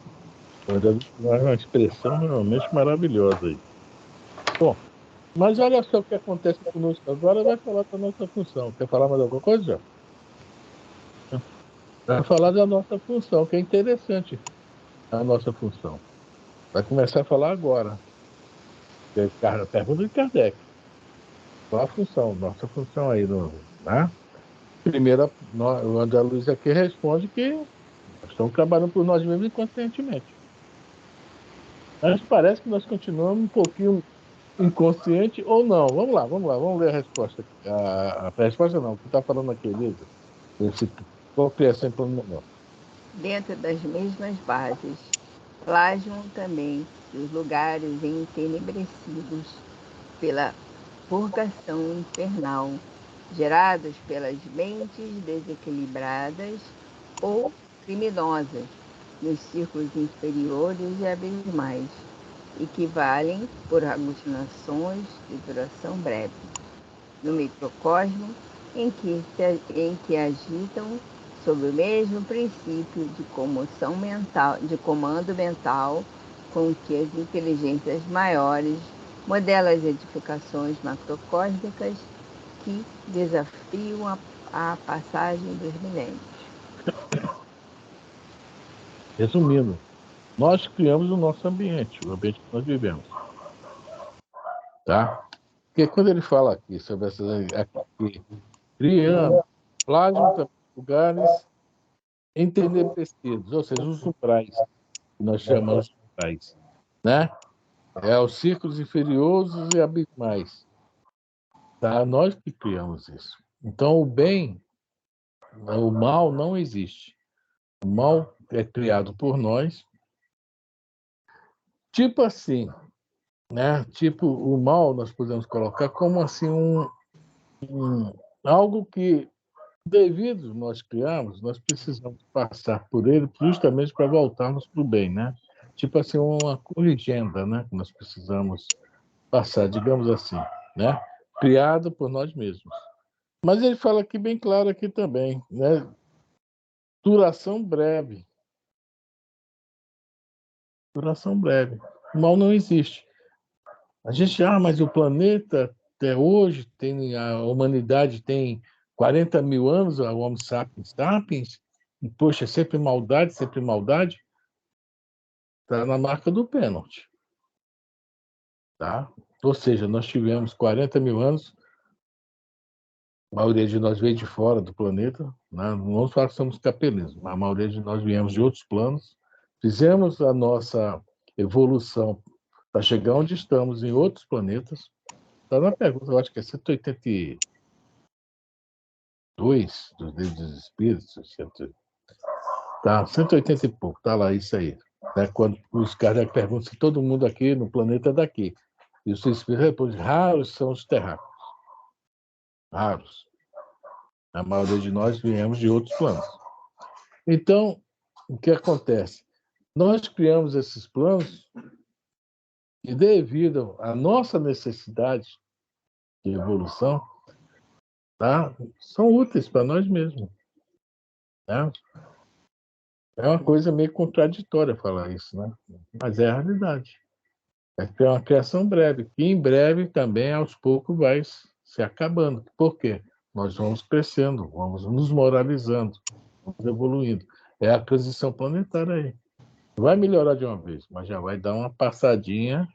é uma expressão realmente maravilhosa aí. Bom, mas olha só o que acontece conosco agora, vai falar da nossa função. Quer falar mais alguma coisa, já? Vai falar da nossa função, que é interessante a nossa função. Vai começar a falar agora. A pergunta de Kardec. Qual a função? Nossa função aí, né? Primeiro, o André Luiz aqui responde que Nós estamos trabalhando por nós mesmos inconscientemente. Mas parece que nós continuamos um pouquinho inconsciente ou não. Vamos ler a resposta. A resposta não, o que está falando aqui, Elisa? Qual criação em plano menor? Dentro das mesmas bases, plasmam também os lugares entenebrecidos pela purgação infernal, gerados pelas mentes desequilibradas ou criminosas, nos círculos inferiores e abismais, e que valem por aglutinações de duração breve, no microcosmo em que agitam sob o mesmo princípio de comoção mental, de comando mental com que as inteligências maiores modelam as edificações macrocósmicas que desafiam a passagem dos milênios. Resumindo, nós criamos o nosso ambiente, o ambiente que nós vivemos. Tá? Porque quando ele fala aqui sobre essas aqui, criando, plasma lugares entenebrecidos, ou seja, os umbrais, que nós chamamos de umbrais, né? É os círculos inferiores e abismais. Tá? Nós que criamos isso. Então, o bem, o mal não existe. O mal é criado por nós. Tipo assim, né? Tipo, o mal nós podemos colocar como assim algo que, devido nós criamos, nós precisamos passar por ele justamente para voltarmos para o bem, né? Tipo assim, uma corrigenda, né? Que nós precisamos passar, digamos assim, né? Criado por nós mesmos. Mas ele fala aqui bem claro aqui também, né? Duração breve. Duração breve. O mal não existe. A gente, mas o planeta até hoje tem, a humanidade tem 40 mil anos, o Homo sapiens sapiens, e, poxa, sempre maldade, está na marca do pênalti. Tá? Ou seja, nós tivemos 40 mil anos, a maioria de nós veio de fora do planeta, né? Não vamos falar que somos capelismo, mas a maioria de nós viemos de outros planos, fizemos a nossa evolução para chegar onde estamos em outros planetas. Está na pergunta, eu acho que é 182 dos livros dos Espíritos, tá, 180 e pouco, tá lá, isso aí. Né? Quando os Kardec perguntam se todo mundo aqui no planeta é daqui. E os Espíritos respondem, raros são os terráqueos. Raros. A maioria de nós viemos de outros planos. Então, o que acontece? Nós criamos esses planos e, devido à nossa necessidade de evolução, tá? São úteis para nós mesmos. Né? É uma coisa meio contraditória falar isso, né? Mas é a realidade. É uma criação breve, que em breve também, aos poucos, vai se acabando. Por quê? Nós vamos crescendo, vamos nos moralizando, vamos evoluindo. É a transição planetária aí. Vai melhorar de uma vez, mas já vai dar uma passadinha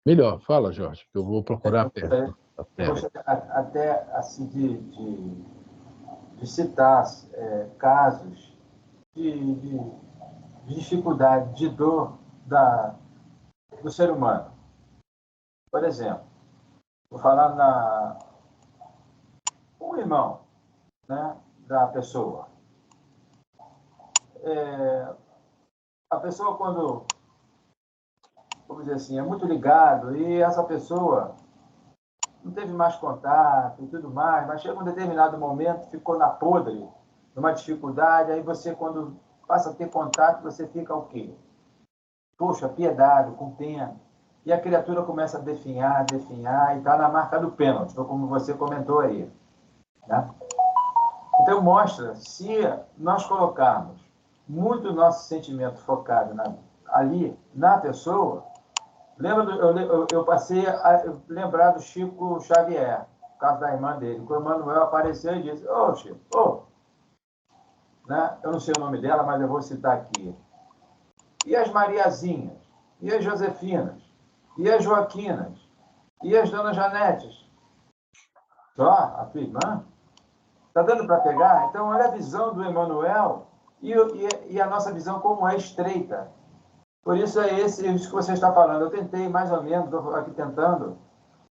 melhor. Fala, Jorge, que eu vou procurar perto. Até assim de citar casos de dificuldade, de dor do ser humano. Por exemplo, vou falar um irmão, né, da pessoa. A pessoa, quando, vamos dizer assim, é muito ligado e essa pessoa não teve mais contato e tudo mais, mas chega um determinado momento, ficou na podre, numa dificuldade, aí você, quando passa a ter contato, você fica o quê? Poxa, piedade, com pena. E a criatura começa a definhar, e está na marca do pênalti, como você comentou aí. Né? Então, mostra, se nós colocarmos muito o nosso sentimento focado ali na pessoa, eu passei a lembrar do Chico Xavier, no caso da irmã dele, quando o Manuel apareceu e disse, Chico, né? Eu não sei o nome dela, mas eu vou citar aqui. E as Mariazinhas? E as Josefinas? E as Joaquinas? E as Dona Janetes? Só a tua irmã? Está dando para pegar? Então, olha a visão do Emmanuel E a nossa visão como é estreita. Por isso é isso que você está falando. Eu tentei mais ou menos, estou aqui tentando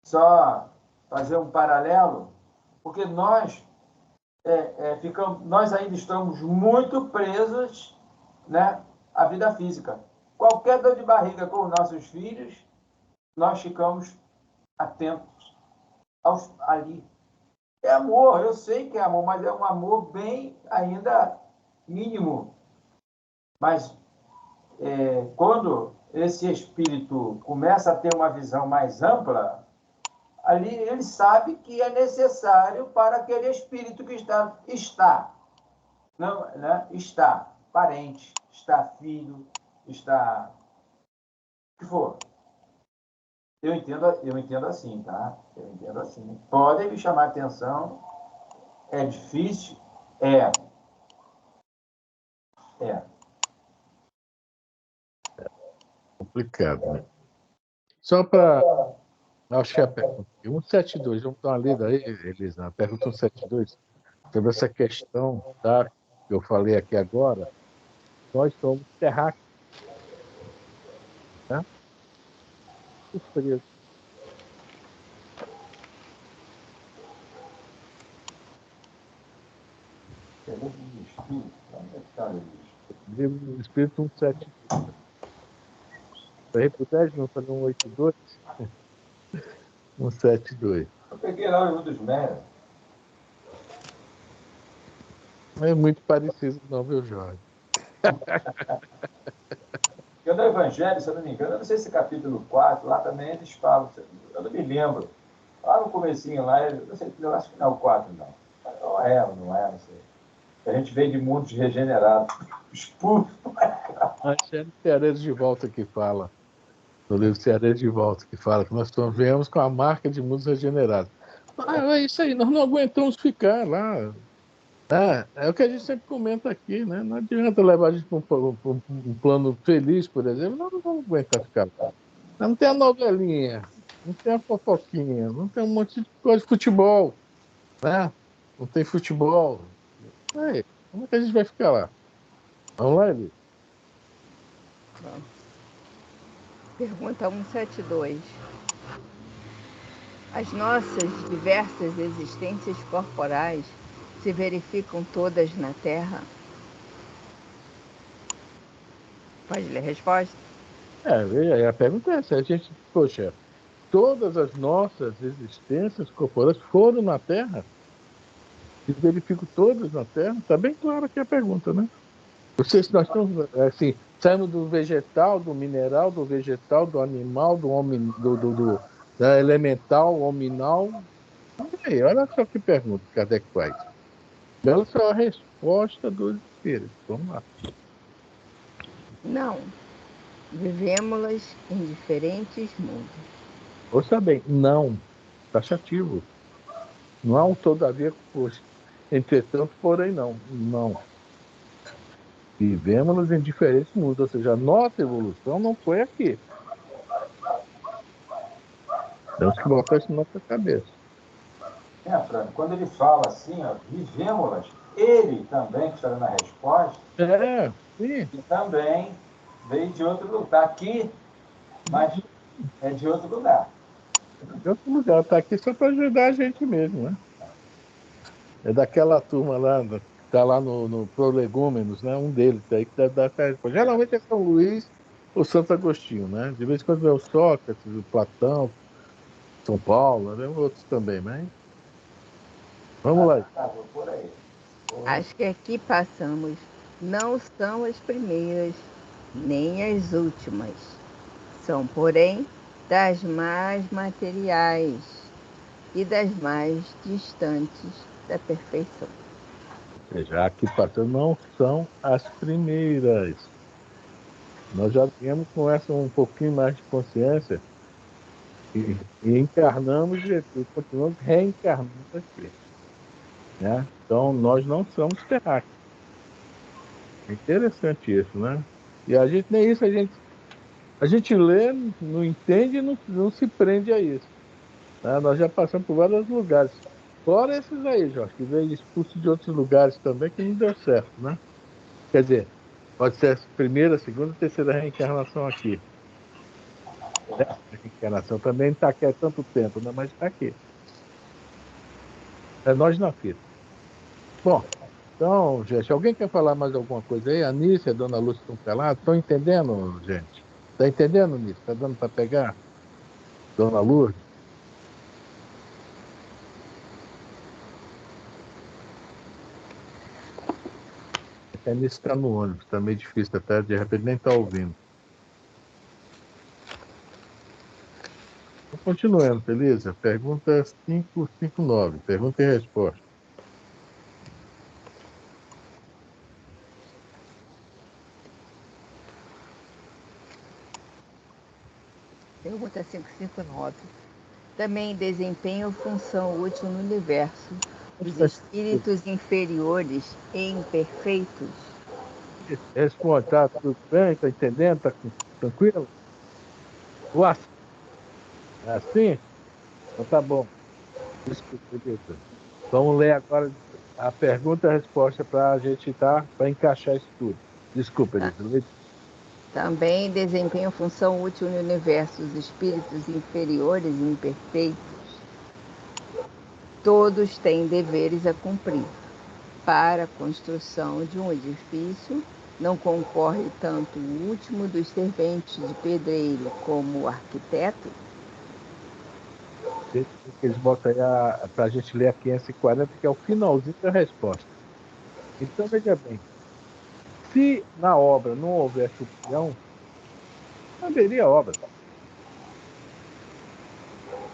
só fazer um paralelo, porque nós nós ainda estamos muito presos, né, à vida física. Qualquer dor de barriga com os nossos filhos, nós ficamos atentos ali. É amor, eu sei que é amor, mas é um amor bem ainda mínimo. Mas quando esse espírito começa a ter uma visão mais ampla, ali ele sabe que é necessário para aquele espírito que está parente, está filho, está o que for. Eu entendo assim, tá? Eu entendo assim. Podem me chamar a atenção. É difícil? É. Complicado, né? Só para... Acho que é a pergunta 172, vamos dar uma lida aí, Elisa, a pergunta 172, sobre essa questão, tá, que eu falei aqui agora. Nós somos terráqueos, né? Os presos. Livro do Espírito 172. Para reputar, não fazer 182? 172. Eu peguei lá o livro dos Médios. Não é muito parecido, não, viu, Jorge? Eu no Evangelho, se eu não me engano, eu não sei se capítulo 4, lá também eles falam, eu não me lembro. Lá no comecinho, lá, eu acho que não é o 4, não. Não é, não sei. A gente vem de mundos regenerados, expulsos. Acho que é Cearense de Volta que fala, no livro Cearense de Volta, que fala que nós viemos com a marca de mundos regenerados. É isso aí, nós não aguentamos ficar lá. É o que a gente sempre comenta aqui, né? Não adianta levar a gente para um plano feliz, por exemplo, nós não vamos aguentar ficar lá. Não tem a novelinha, não tem a fofoquinha, não tem um monte de coisa de futebol, né? Não tem futebol. Aí, como é que a gente vai ficar lá? Vamos lá, Eli? Pergunta 172. As nossas diversas existências corporais se verificam todas na Terra? Pode ler a resposta? A pergunta é essa. A gente, poxa, todas as nossas existências corporais foram na Terra? Se verificam todas na Terra? Está bem claro aqui a pergunta, né? Não sei se nós estamos, assim, saímos do vegetal, do mineral, do vegetal, do animal, do homem, da elemental, hominal. Aí, olha só que pergunta que Kardec faz. Olha só a resposta dos espíritos. Vamos lá. Não. Vivemos-las em diferentes mundos. Ouça bem, não. Taxativo. Não há um todavia, poxa. Entretanto, porém, não. Não. Vivemos em diferentes mundos. Ou seja, a nossa evolução não foi aqui. Temos que botar isso na nossa cabeça. Fran, quando ele fala assim, ó, vivemos-las, ele também, que está dando a resposta, Sim. e também veio de outro lugar. Está aqui, mas é de outro lugar. De outro lugar, está aqui só para ajudar a gente mesmo, né? É daquela turma lá, que está lá no Prolegômenos, né? Um deles aí que deve dar essa resposta. Geralmente é São Luís ou Santo Agostinho, né? De vez em quando é o Sócrates, o Platão, São Paulo, né? Outros também, mas... Vamos lá. Vou por aí. As que aqui passamos não são as primeiras, nem as últimas. São, porém, das mais materiais e das mais distantes da perfeição. Ou seja, aqui passando não são as primeiras. Nós já viemos com essa um pouquinho mais de consciência e encarnamos e continuamos reencarnando aqui. Né? Então, nós não somos terráqueos. É interessante isso, né? E a gente nem isso, a gente lê, não entende e não se prende a isso. Né? Nós já passamos por vários lugares. Fora esses aí, Jorge, que veio expulso de outros lugares também, que não deu certo, né? Quer dizer, pode ser a primeira, segunda, terceira reencarnação aqui. Essa reencarnação também não está aqui há tanto tempo, né? Mas está aqui. É nós na fita. Bom, então, gente, alguém quer falar mais alguma coisa aí? A Nícia, a Dona Lúcia estão calados? Estão entendendo, gente? Está entendendo, Nícia? Está dando para pegar? Dona Lourdes? A Nícia está no ônibus, está meio difícil até, de repente nem está ouvindo. Então, continuando, beleza? Pergunta 559, pergunta e resposta. Pergunta 559. Também desempenham função útil no universo os espíritos inferiores e imperfeitos? Responde, tá tudo bem? Está entendendo? Está tranquilo? O assim? É assim? Então tá bom. Desculpa, beleza. Vamos ler agora a pergunta e a resposta para a gente para encaixar isso tudo. Desculpa, Elisa. Também desempenham função útil no universo os espíritos inferiores e imperfeitos. Todos têm deveres a cumprir. Para a construção de um edifício, não concorre tanto o último dos serventes de pedreiro como o arquiteto? Eles botam aí para a gente ler a 540, que é o finalzinho da resposta. Então, veja bem. Se na obra não houvesse o peão, não haveria obra.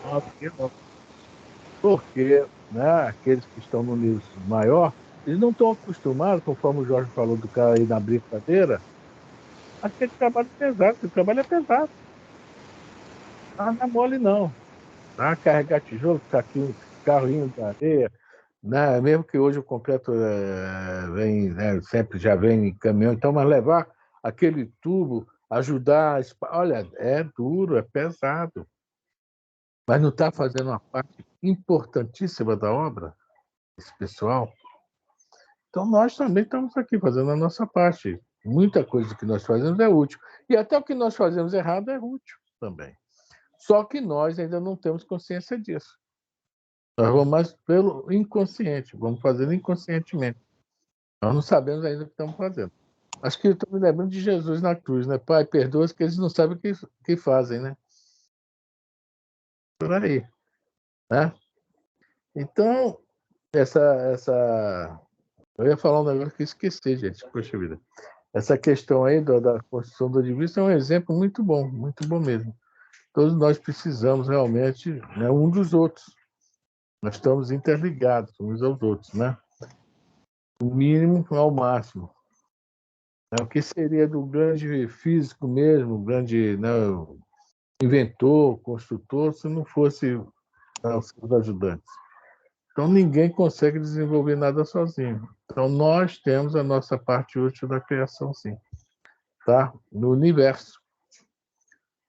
Não haveria obra. Porque, né, aqueles que estão no nível maior, eles não estão acostumados, conforme o Jorge falou do cara aí na brincadeira, aquele trabalho pesado, porque o trabalho é pesado. Não é mole, não. Tá? Carregar tijolo, carrinho de areia, né? Mesmo que hoje o concreto vem, né, sempre já vem em caminhão, então, mas levar aquele tubo, ajudar, olha, é duro, é pesado, mas não está fazendo uma parte importantíssima da obra, esse pessoal. Então, nós também estamos aqui fazendo a nossa parte. Muita coisa que nós fazemos é útil. E até o que nós fazemos errado é útil também. Só que nós ainda não temos consciência disso. Nós vamos mais pelo inconsciente, vamos fazendo inconscientemente. Nós não sabemos ainda o que estamos fazendo. Acho que eu estou me lembrando de Jesus na cruz, né? Pai, perdoa-os que eles não sabem o que fazem, né? Por aí, né? Então, essa... Eu ia falar um negócio que eu esqueci, gente. Poxa vida. Essa questão aí da construção do edifício é um exemplo muito bom mesmo. Todos nós precisamos realmente, né, um dos outros. Nós estamos interligados uns aos outros, né? O mínimo ao máximo. O que seria do grande físico mesmo, grande, né, inventor, construtor, se não fosse os seus ajudantes? Então, ninguém consegue desenvolver nada sozinho. Então, nós temos a nossa parte útil da criação, sim. Tá? No universo.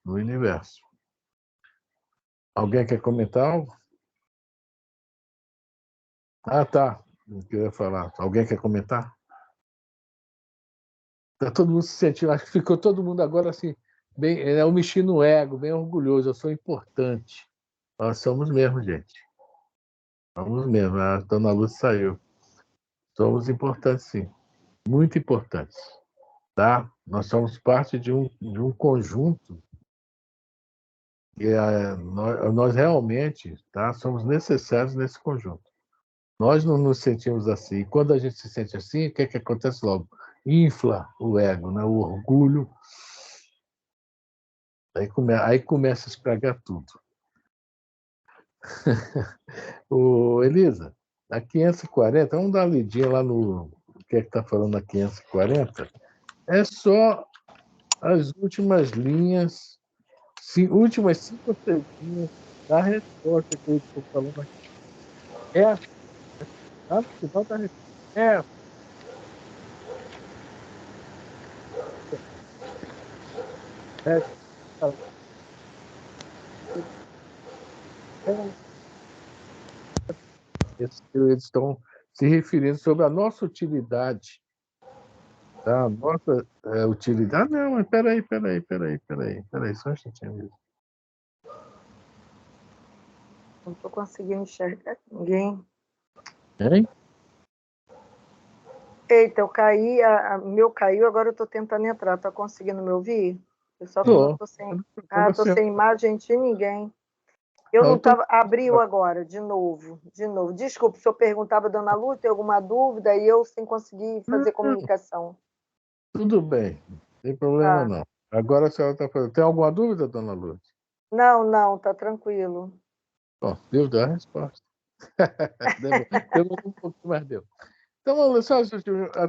No universo. Alguém quer comentar algo? Ah, tá. Não queria falar. Alguém quer comentar? Tá todo mundo se sentindo, acho que ficou todo mundo agora assim, bem, o mexendo no ego, bem orgulhoso, eu sou importante. Nós somos mesmo, gente. Somos mesmo. A Dona Lúcia saiu. Somos importantes, sim. Muito importantes. Tá? Nós somos parte de um conjunto e nós realmente, tá, somos necessários nesse conjunto. Nós não nos sentimos assim. E quando a gente se sente assim, o que é que acontece logo? Infla o ego, né? O orgulho. Aí começa a estragar tudo. Elisa, a 540, vamos dar uma lidinha lá no que é que está falando na 540. É só as últimas linhas, últimas 5 linhas da resposta que eu estou falando aqui. Lá no final da resposta. É, eles estão se referindo sobre a nossa utilidade da nossa utilidade. Não, mas peraí, só um instantinho mesmo. Não estou conseguindo enxergar ninguém. Hein? Eita, eu caí, meu caiu, agora eu estou tentando entrar. Está conseguindo me ouvir? Eu só Tô. tô sem, tô Você. sem imagem de ninguém. Eu Não, não eu tô- estava. Abriu agora, de novo. Desculpe, se eu perguntava, dona Lu, tem alguma dúvida? E eu sem conseguir fazer Não, comunicação. tudo bem, não tem problema Tá. não. Agora a senhora está fazendo. Tem alguma dúvida, dona Lourdes? Não, tá tranquilo. Bom, Deus deu a resposta. Demorou um pouquinho, mas deu. Então, vamos ler só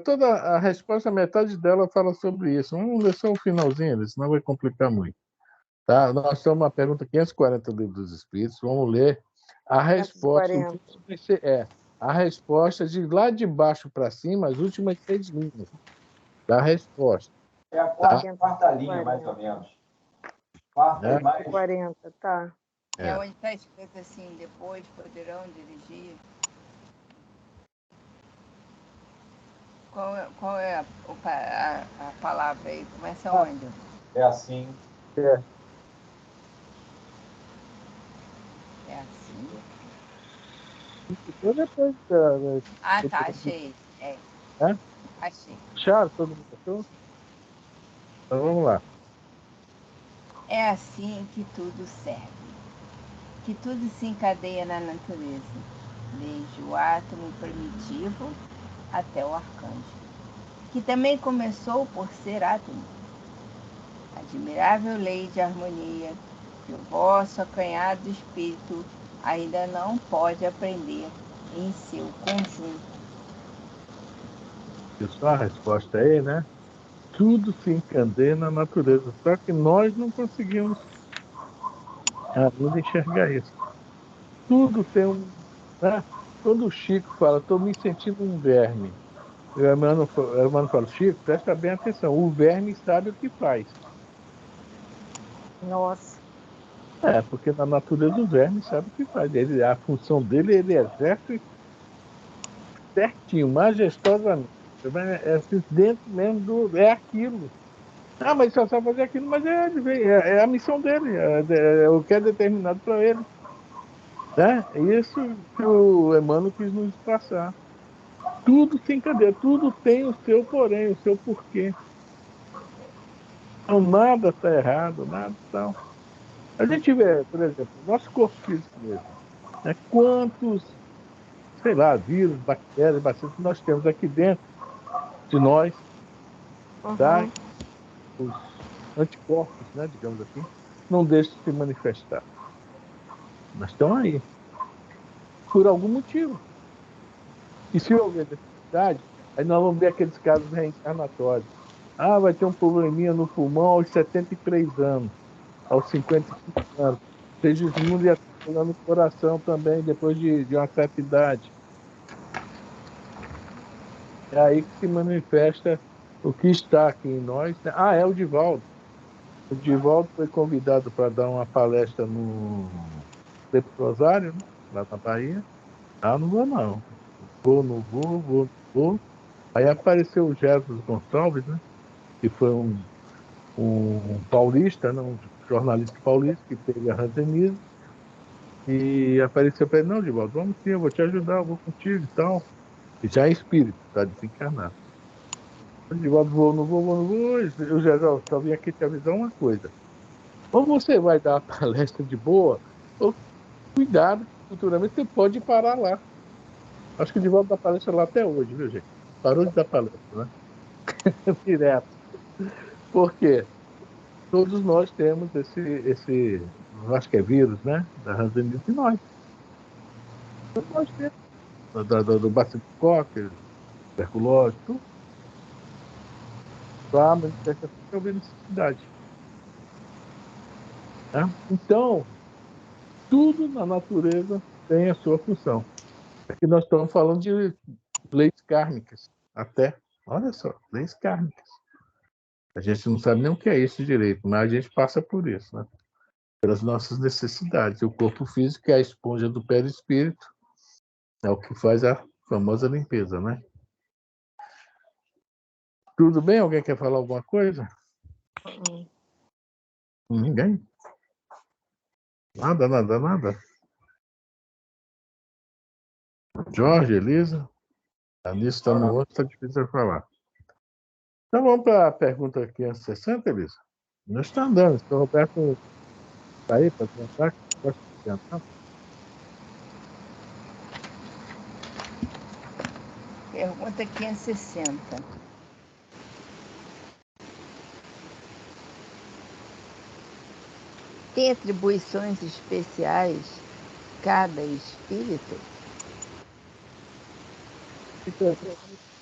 toda a resposta, metade dela fala sobre isso. Vamos ler só o finalzinho, senão vai complicar muito. Tá? Nós estamos na pergunta 540 do Livro dos Espíritos. Vamos ler a resposta. 540. A resposta de lá de baixo para cima, as últimas 6 linhas da resposta. É a Tá? quarta linha, mais ou menos. Quarta e mais. 40, tá. É onde está escrito assim, depois poderão dirigir. Qual é a palavra aí? Começa onde? É assim. É. É assim? Depois Tá, achei. É? Achei. Acharam? Todo mundo achou? Então vamos lá. É assim que tudo serve, que tudo se encadeia na natureza, desde o átomo primitivo até o arcanjo, que também começou por ser átomo. Admirável lei de harmonia que o vosso acanhado espírito ainda não pode aprender em seu conjunto. Só a resposta aí, né? Tudo se encandeia na natureza, só que nós não conseguimos ainda enxergar isso. Tudo tem um. Né? Quando o Chico fala, estou me sentindo um verme, o Emmanuel fala, Chico, presta bem atenção, o verme sabe o que faz. Nossa. Porque na natureza o verme sabe o que faz. A função dele, ele exerce certinho, majestosamente. É assim, dentro mesmo é aquilo. Mas só sabe fazer aquilo, mas é a missão dele, é o que é determinado para ele. Né? É isso que o Emmanuel quis nos passar. Tudo se encadeia, tudo tem o seu porém, o seu porquê. Então nada está errado, nada está. A gente vê, por exemplo, o nosso corpo físico mesmo. Né? Quantos, sei lá, vírus, bactérias, bacilos que nós temos aqui dentro de nós, tá? Uhum. Os anticorpos, né, digamos assim, não deixam de se manifestar. Mas estão aí, por algum motivo. E se houver necessidade, aí nós vamos ver aqueles casos reencarnatórios. Vai ter um probleminha no pulmão aos 73 anos, aos 55 anos. Segismundo ia falando no coração também, depois de uma certa idade. É aí que se manifesta o que está aqui em nós. Né? É o Divaldo. O Divaldo foi convidado para dar uma palestra no Leprosário, né? Lá na Bahia. Não vou não. Não vou. Aí apareceu o Jesus Gonçalves, né? Que foi um paulista, né? Um jornalista paulista que teve a rancenismo. E apareceu para ele, não, Divaldo, vamos sim, eu vou te ajudar, eu vou contigo e tal. E já é espírito, está desencarnado. O Divaldo, não vou. Eu já só vim aqui te avisar uma coisa. Ou você vai dar a palestra de boa, ou cuidado, futuramente você pode parar lá. Acho que o Divaldo dá palestra lá até hoje, viu, gente? Parou de dar palestra, né? Direto. Por quê? Todos nós temos eu acho que é vírus, né? Da ranceníase em nós. Todos nós temos. Do bacilo de Kocher, tuberculose, tudo. Só a manifestação que houve necessidade. Né? Então, tudo na natureza tem a sua função. Aqui nós estamos falando de leis kármicas, até. Olha só, leis kármicas. A gente não sabe nem o que é isso direito, mas a gente passa por isso, né? Pelas nossas necessidades. O corpo físico é a esponja do perispírito, é o que faz a famosa limpeza, né? Tudo bem? Alguém quer falar alguma coisa? Ninguém? Nada, nada, nada. Jorge, Elisa? A Nisso está no outro, está difícil de falar. Então vamos para a pergunta 560, Elisa? Não está andando. Se o Roberto está aí para tentar, gosta de tentar. Pergunta 560. Tem atribuições especiais cada espírito?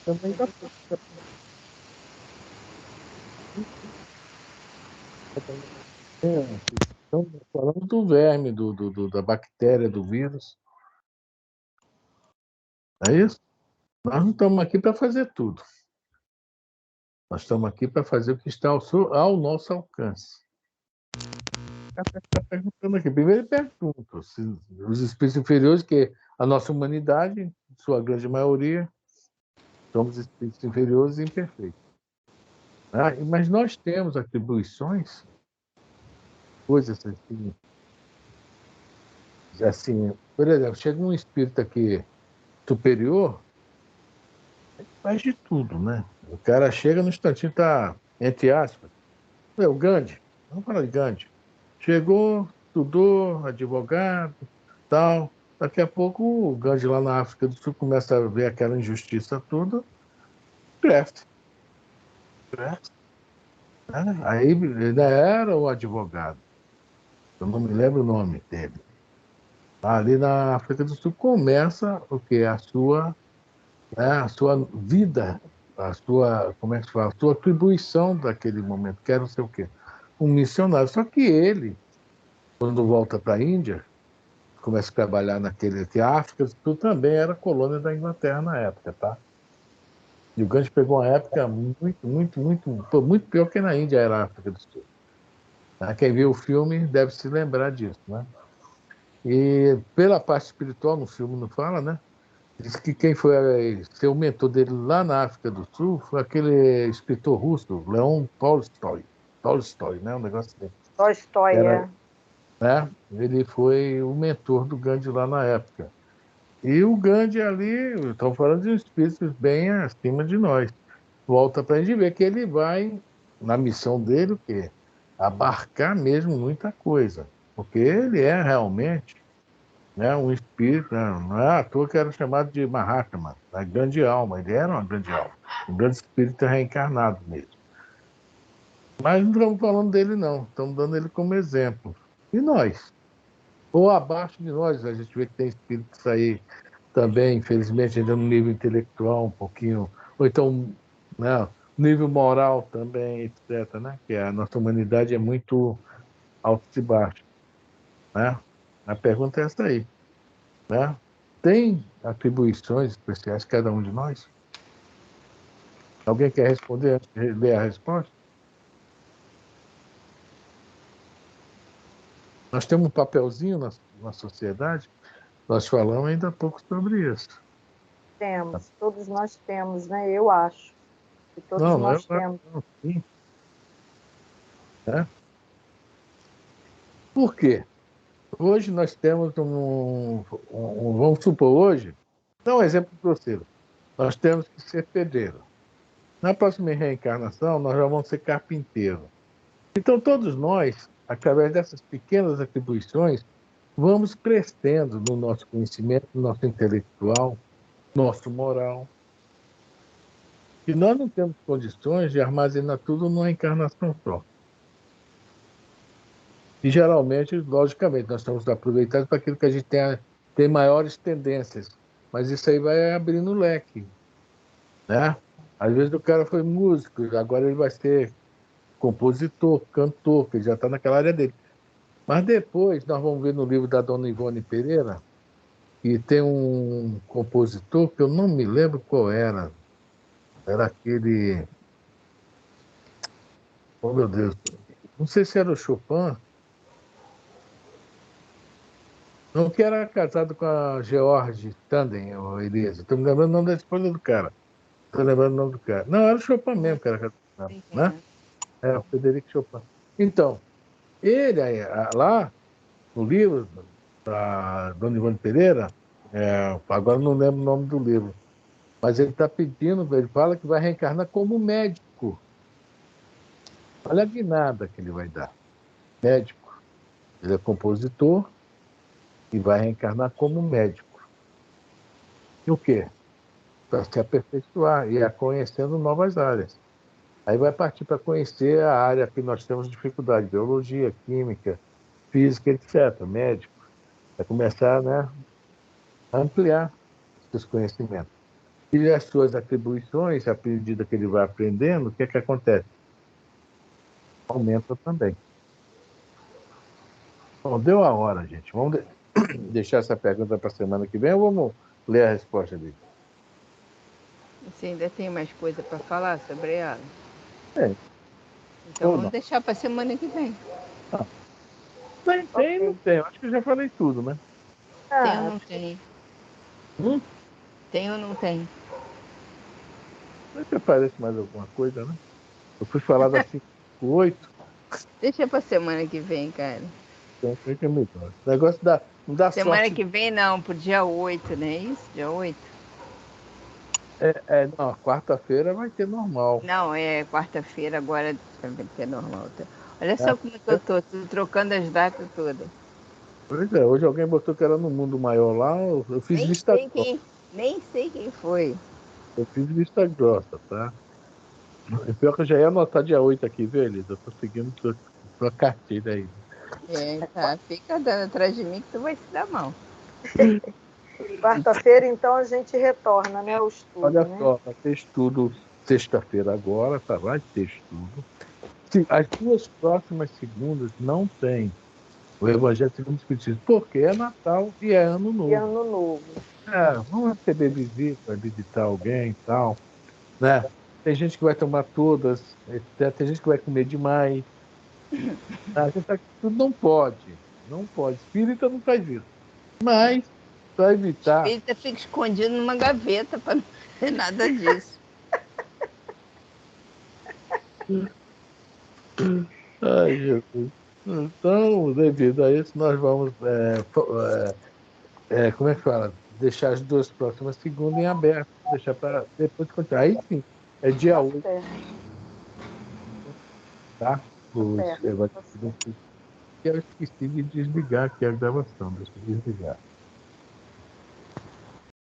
Também dá Então, falando do verme, da bactéria, do vírus. É isso? Nós não estamos aqui para fazer tudo. Nós estamos aqui para fazer o que está ao nosso alcance. Está perguntando aqui. Primeiro, ele pergunta se os espíritos inferiores, que a nossa humanidade, em sua grande maioria, somos espíritos inferiores e imperfeitos. Mas nós temos atribuições, coisas assim, por exemplo, chega um espírito aqui superior, faz de tudo, né? O cara chega no instantinho, tá, entre aspas, o Gandhi, vamos falar de Gandhi. Chegou, estudou, advogado, tal. Daqui a pouco o Gandhi lá na África do Sul começa a ver aquela injustiça toda, presta. Né? Aí ele era o advogado, eu não me lembro o nome dele. Ali na África do Sul começa o que? A sua vida, como é que se fala? A sua atribuição daquele momento, que era não sei o quê. Um missionário. Só que ele, quando volta para a Índia, começa a trabalhar naquele. Que a África do Sul também era colônia da Inglaterra na época, tá? E o Gandhi pegou uma época muito pior que na Índia era a África do Sul. Tá? Quem viu o filme deve se lembrar disso, né? E pela parte espiritual, no filme não fala, né? Diz que quem foi ser o mentor dele lá na África do Sul foi aquele escritor russo, Leon Tolstói. Tolstói, né? Um negócio dele. Tolstói, Era, né? Ele foi o mentor do Gandhi lá na época. E o Gandhi ali, estamos falando de espíritos bem acima de nós. Volta para a gente ver que ele vai, na missão dele, o quê? Abarcar mesmo muita coisa. Porque ele é realmente, né, um espírito, né, não é à toa que era chamado de Mahatma, a grande alma. Ele era uma grande alma, um grande espírito reencarnado mesmo. Mas não estamos falando dele, não. Estamos dando ele como exemplo. E nós? Ou abaixo de nós, a gente vê que tem espíritos aí também, infelizmente, ainda no nível intelectual um pouquinho, ou então, né, nível moral também, etc., né? Que a nossa humanidade é muito altos e baixos, né? A pergunta é essa aí, né? Tem atribuições especiais cada um de nós? Alguém quer responder antes de ler a resposta? Nós temos um papelzinho na sociedade, nós falamos ainda há pouco sobre isso. temos, todos nós temos, né? Eu acho que todos Não, nós temos. não, sim, né? Por quê? Hoje nós temos vamos supor, hoje, dá um exemplo grosseiro, nós temos que ser pedreiro. Na próxima reencarnação, nós já vamos ser carpinteiro. Então, todos nós, através dessas pequenas atribuições, vamos crescendo no nosso conhecimento, no nosso intelectual, nosso moral. E nós não temos condições de armazenar tudo numa encarnação só. E geralmente, logicamente, nós estamos aproveitando para aquilo que a gente tem maiores tendências. Mas isso aí vai abrindo o leque, né? Às vezes o cara foi músico, agora ele vai ser compositor, cantor, que ele já está naquela área dele. Mas depois nós vamos ver no livro da dona Ivone Pereira, que tem um compositor que eu não me lembro qual era. Era aquele. Oh, meu Deus. Não sei se era o Chopin. Não, que era casado com a George Tanden, ou Elisa. Estou me lembrando o nome da esposa do cara. Tô lembrando o nome do cara. Não, era o Chopin mesmo, cara, Sei quem né? É, o Frederico Chopin. Então, ele lá, no livro da Dona Ivone Pereira, agora não lembro o nome do livro, mas ele está pedindo, ele fala que vai reencarnar como médico. Olha a guinada que ele vai dar. Médico. Ele é compositor e vai reencarnar como médico. E o quê? Para se aperfeiçoar e ir conhecendo novas áreas. Aí vai partir para conhecer a área que nós temos dificuldade, biologia, química, física, etc., médico. Vai começar, né, a ampliar seus conhecimentos. E as suas atribuições, à medida que ele vai aprendendo, o que é que acontece? Aumenta também. Bom, deu a hora, gente. Vamos deixar essa pergunta para a semana que vem ou vamos ler a resposta dele? Você ainda tem mais coisa para falar sobre ela? É. Então Ou vamos não? deixar para semana que vem. Tem, não Ok. tem. Acho que eu já falei tudo, né? Tem ou Ah, não tem? Hum? Tem ou não tem? Será que aparece mais alguma coisa, né? Eu fui falar das 5, 8, Deixa para semana que vem, cara. então fica melhor. O negócio não dá Semana sorte. que vem não, pro dia 8, né? Isso? Dia 8? Não, quarta-feira vai ter normal. Não, é quarta-feira agora vai ter normal. Tá? Olha Né? só como é que eu tô trocando as datas todas. Pois é, hoje alguém botou que era no mundo maior lá, eu fiz Nem vista sei grossa. quem, nem sei quem foi. Eu fiz vista grossa, tá? E pior que eu já ia anotar dia 8 aqui, viu, Elisa? Eu tô seguindo tua cartilha aí. É, tá. Fica andando atrás de mim que tu vai se dar mal. quarta-feira, então, a gente retorna, né, ao estudo, Olha né? só, vai ter estudo sexta-feira agora, tá? Vai ter estudo. As duas próximas segundas não tem o Evangelho segundo o Espiritismo, porque é Natal e é Ano E Novo. ano novo. Vamos receber visita, vai visitar alguém e tal, né? Tem gente que vai tomar todas, etc. Tem gente que vai comer demais. A gente sabe que tudo não pode. Não pode. Espírita não faz isso. Mas, para evitar. Espírita fica escondido numa gaveta para não ter nada disso. Ai, Jesus. Então, devido a isso, nós vamos. Como é que fala? Deixar as duas próximas segundas em aberto. Deixar para depois continuar. Aí sim, é dia Tá 8, certo, tá? tá Os certo. evangelhos. Eu esqueci de desligar aqui a gravação. Deixa eu desligar.